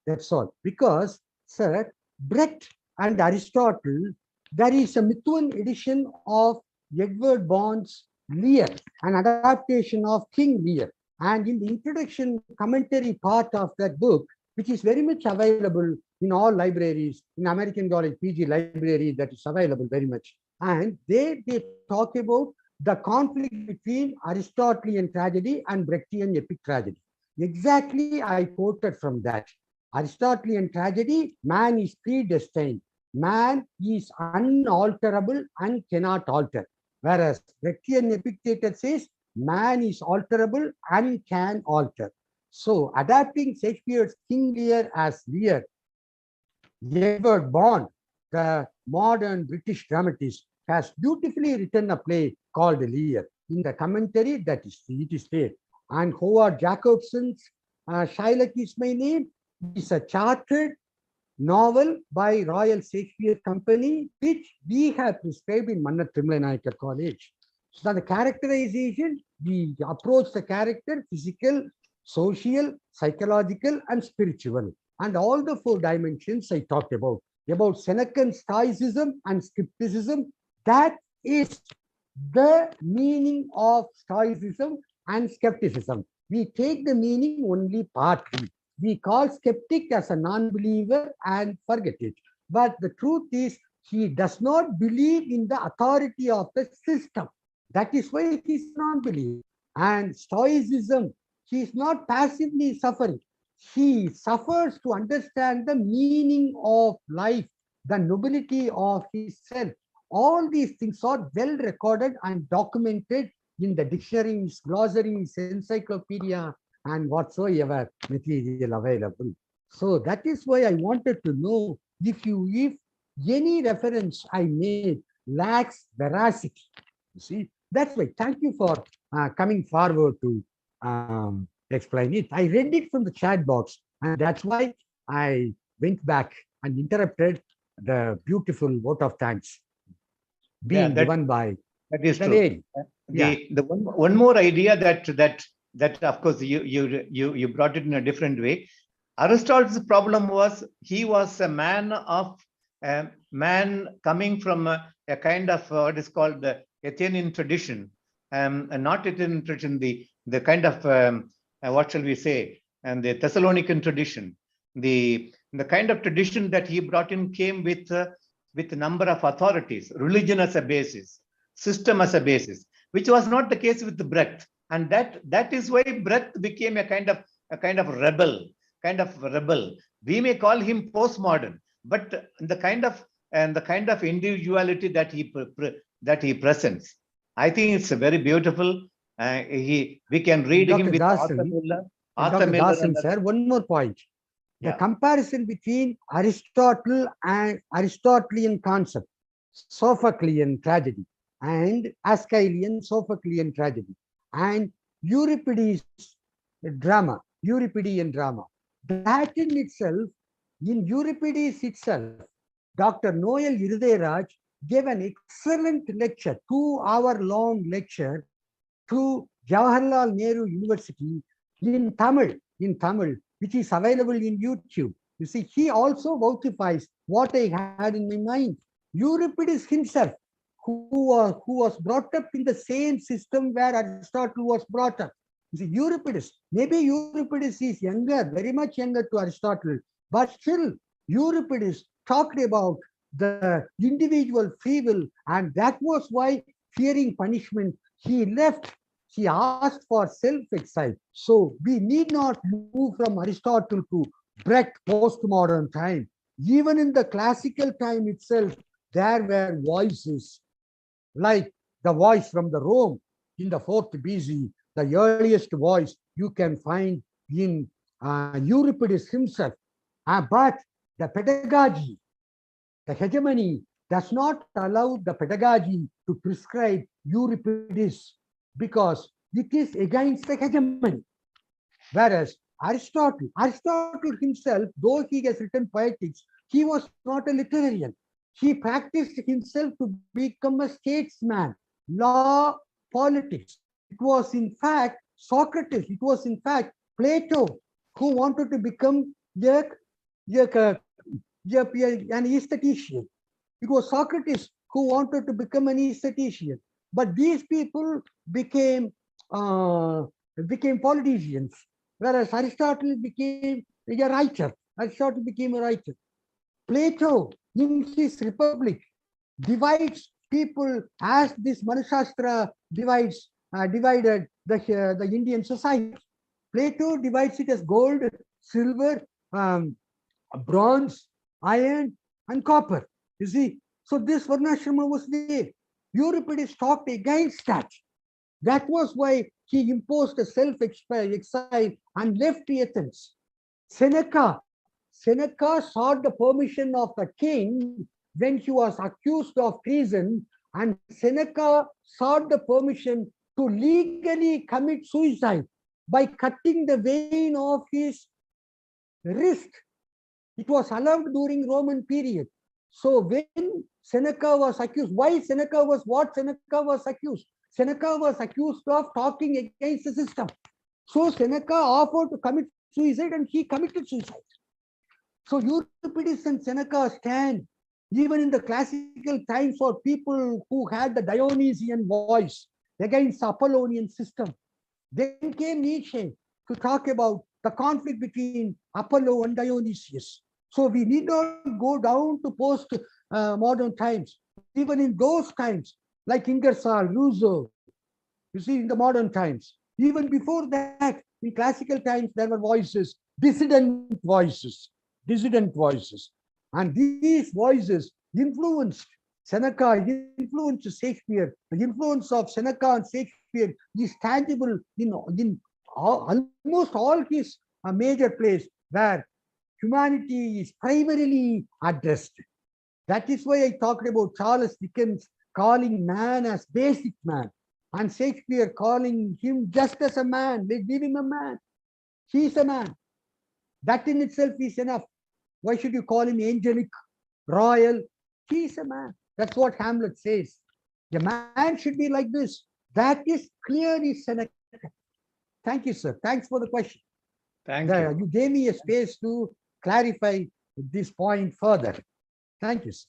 That's all. Because, sir, Brecht and Aristotle, there is a Methuen edition of Edward Bond's Lear, an adaptation of King Lear. And in the introduction commentary part of that book, which is very much available in all libraries, in American College PG library, that is available very much. And they talk about the conflict between Aristotelian tragedy and Brechtian epic tragedy. Exactly, I quoted from that. Aristotelian tragedy, man is predestined. Man is unalterable and cannot alter. Whereas Brechtian epic theater says, man is alterable and can alter. So, adapting Shakespeare's King Lear as Lear, Edward Bond, the modern British dramatist, has beautifully written a play called Lear. In the commentary, that is it is there. And Howard Jacobson's Shylock is My Name is a chartered novel by Royal Shakespeare Company, which we have prescribed in Manna Trimlanayakar College. So the characterization, we approach the character, physical, social, psychological, and spiritual. And all the four dimensions I talked about Senecan stoicism and skepticism. That is the meaning of stoicism and skepticism. We take the meaning only partly. We call skeptic as a non-believer and forget it. But the truth is, he does not believe in the authority of the system. That is why he is non-believer. And stoicism, he is not passively suffering. He suffers to understand the meaning of life, the nobility of his self. All these things are well recorded and documented in the dictionaries, glossaries, encyclopedia, and whatsoever material available. So that is why I wanted to know if any reference I made lacks veracity. You see, that's why. Thank you for coming forward to explain it. I read it from the chat box, and that's why I went back and interrupted the beautiful vote of thanks being given by that is the true. lady. The one more idea that of course you brought it in a different way. Aristotle's problem was he was a man coming from a kind of what is called the Athenian tradition, and not Athenian tradition, the kind of what shall we say, and the Thessalonican tradition. The kind of tradition that he brought in came with a number of authorities, religion as a basis, system as a basis, which was not the case with Brecht. And that is why Brecht became a kind of rebel. We may call him postmodern, but the kind of individuality that he presents, I think it's very beautiful. We can read Dr. him with Dawson, Arthur Miller. Dawson, sir, one more point. The comparison between Aristotle and Aristotelian concept, Sophoclean tragedy, and Aeschylean Sophoclean tragedy, and Euripides Euripidean drama. That in itself, in Euripides itself, Dr. Noel Irudayaraj gave an excellent lecture, 2-hour-long lecture to Jawaharlal Nehru University in Tamil, which is available in YouTube. You see, he also vouchifies what I had in my mind. Euripides himself, who was brought up in the same system where Aristotle was brought up. You see, maybe Euripides is younger, very much younger to Aristotle, but still Euripides talked about the individual free will, and that was why, fearing punishment, he left. He asked for self-exile. So we need not move from Aristotle to Brecht postmodern time. Even in the classical time itself, there were voices like the voice from the Rome in the 4th BC, the earliest voice you can find in Euripides himself. But the pedagogy, the hegemony does not allow the pedagogy to prescribe Euripides because it is against the hegemony. Whereas Aristotle himself, though he has written poetics, he was not a literarian. He practiced himself to become a statesman, law, politics. It was in fact Socrates, it was in fact Plato who wanted to become an aesthetician. It was Socrates who wanted to become an aesthetician. But these people became politicians, whereas Aristotle became a writer. Aristotle became a writer. Plato, in his Republic, divides people as this Manashastra divided the Indian society. Plato divides it as gold, silver, bronze, iron, and copper. You see, so this Varnashrama was there. Euripides talked against that. That was why he imposed a self-exile and left Athens. Seneca sought the permission of the king when he was accused of treason, and Seneca sought the permission to legally commit suicide by cutting the vein of his wrist. It was allowed during Roman period. So when Seneca was accused, what Seneca was accused? Seneca was accused of talking against the system. So Seneca offered to commit suicide and he committed suicide. So Euripides and Seneca stand even in the classical times for people who had the Dionysian voice against the Apollonian system. Then came Nietzsche to talk about the conflict between Apollo and Dionysius. So we need not go down to post-modern times. Even in those times, like Ingersoll, Rousseau, you see, in the modern times. Even before that, in classical times, there were voices, dissident voices. And these voices influenced Seneca, influenced Shakespeare. The influence of Seneca and Shakespeare is tangible in almost all his major plays where humanity is primarily addressed. That is why I talked about Charles Dickens calling man as basic man, and Shakespeare calling him just as a man. They give him a man. He is a man. That in itself is enough. Why should you call him angelic, royal? He is a man. That's what Hamlet says. The man should be like this. That is clearly Seneca. Thank you, sir. Thanks for the question. Thank you. You gave me a space to clarify this point further. Thank you, sir.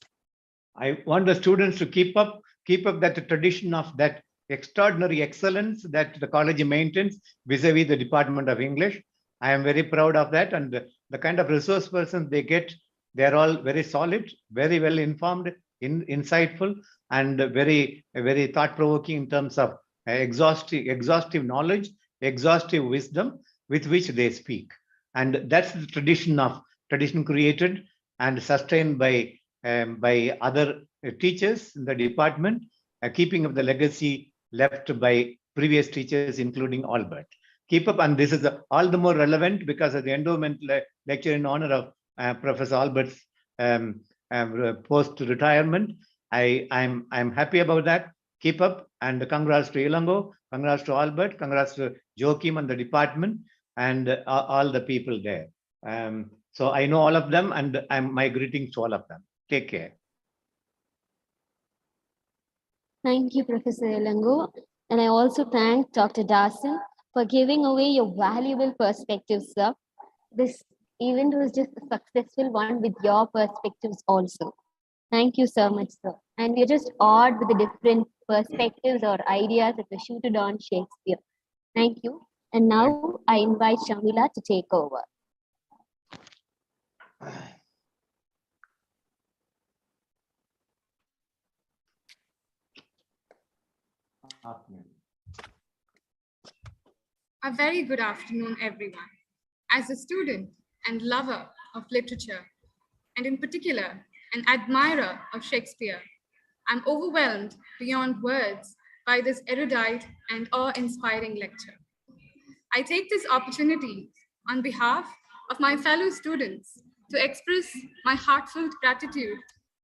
I want the students to keep up that tradition of that extraordinary excellence that the college maintains vis-a-vis the Department of English. I am very proud of that, and the kind of resource persons they get, they're all very solid, very well informed, insightful, and very thought-provoking in terms of exhaustive knowledge, exhaustive wisdom with which they speak. And that's the tradition created and sustained by other teachers in the department, keeping up the legacy left by previous teachers, including Albert. Keep up, and this is all the more relevant because of the endowment lecture in honor of Professor Albert's post-retirement. I'm happy about that. Keep up, and congrats to Ilango, congrats to Albert, congrats to Joachim and the department, and all the people there. So I know all of them, and my greetings to all of them. Take care. Thank you, Professor Ilango. And I also thank Dr. Dasan for giving away your valuable perspectives, sir. This event was just a successful one with your perspectives also. Thank you so much, sir. And we're just awed with the different perspectives or ideas that were shooted on Shakespeare. Thank you. And now I invite Shamila to take over. A very good afternoon, everyone. As a student and lover of literature, and in particular, an admirer of Shakespeare, I'm overwhelmed beyond words by this erudite and awe-inspiring lecture. I take this opportunity on behalf of my fellow students to express my heartfelt gratitude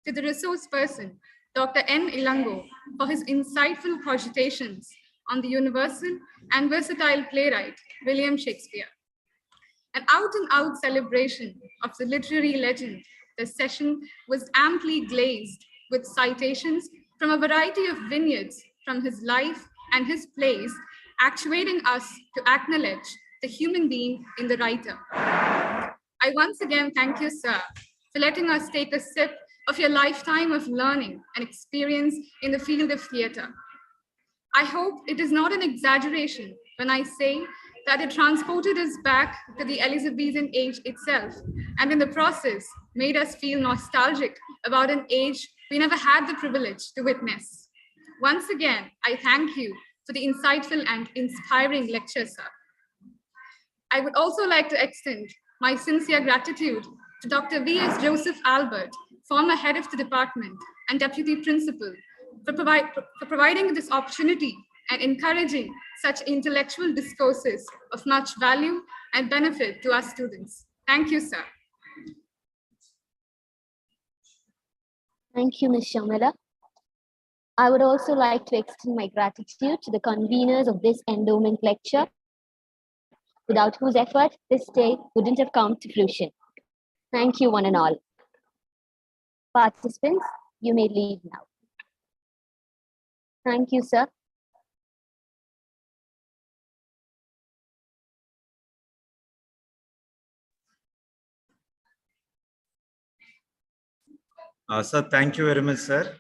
to the resource person, Dr. N. Ilango, for his insightful cogitations on the universal and versatile playwright, William Shakespeare. An out-and-out celebration of the literary legend, the session was amply glazed with citations from a variety of vineyards from his life and his plays, actuating us to acknowledge the human being in the writer. I once again thank you, sir, for letting us take a sip of your lifetime of learning and experience in the field of theater. I hope it is not an exaggeration when I say that it transported us back to the Elizabethan age itself, and in the process made us feel nostalgic about an age we never had the privilege to witness. Once again, I thank you for the insightful and inspiring lecture, sir. I would also like to extend my sincere gratitude to Dr. V.S.Joseph Albert, former head of the department and deputy principal, for providing this opportunity and encouraging such intellectual discourses of much value and benefit to our students. Thank you, sir. Thank you, Ms. Shamila. I would also like to extend my gratitude to the conveners of this endowment lecture, without whose effort this day wouldn't have come to fruition. Thank you, one and all. Participants, you may leave now. Thank you, sir. Sir, thank you very much, sir.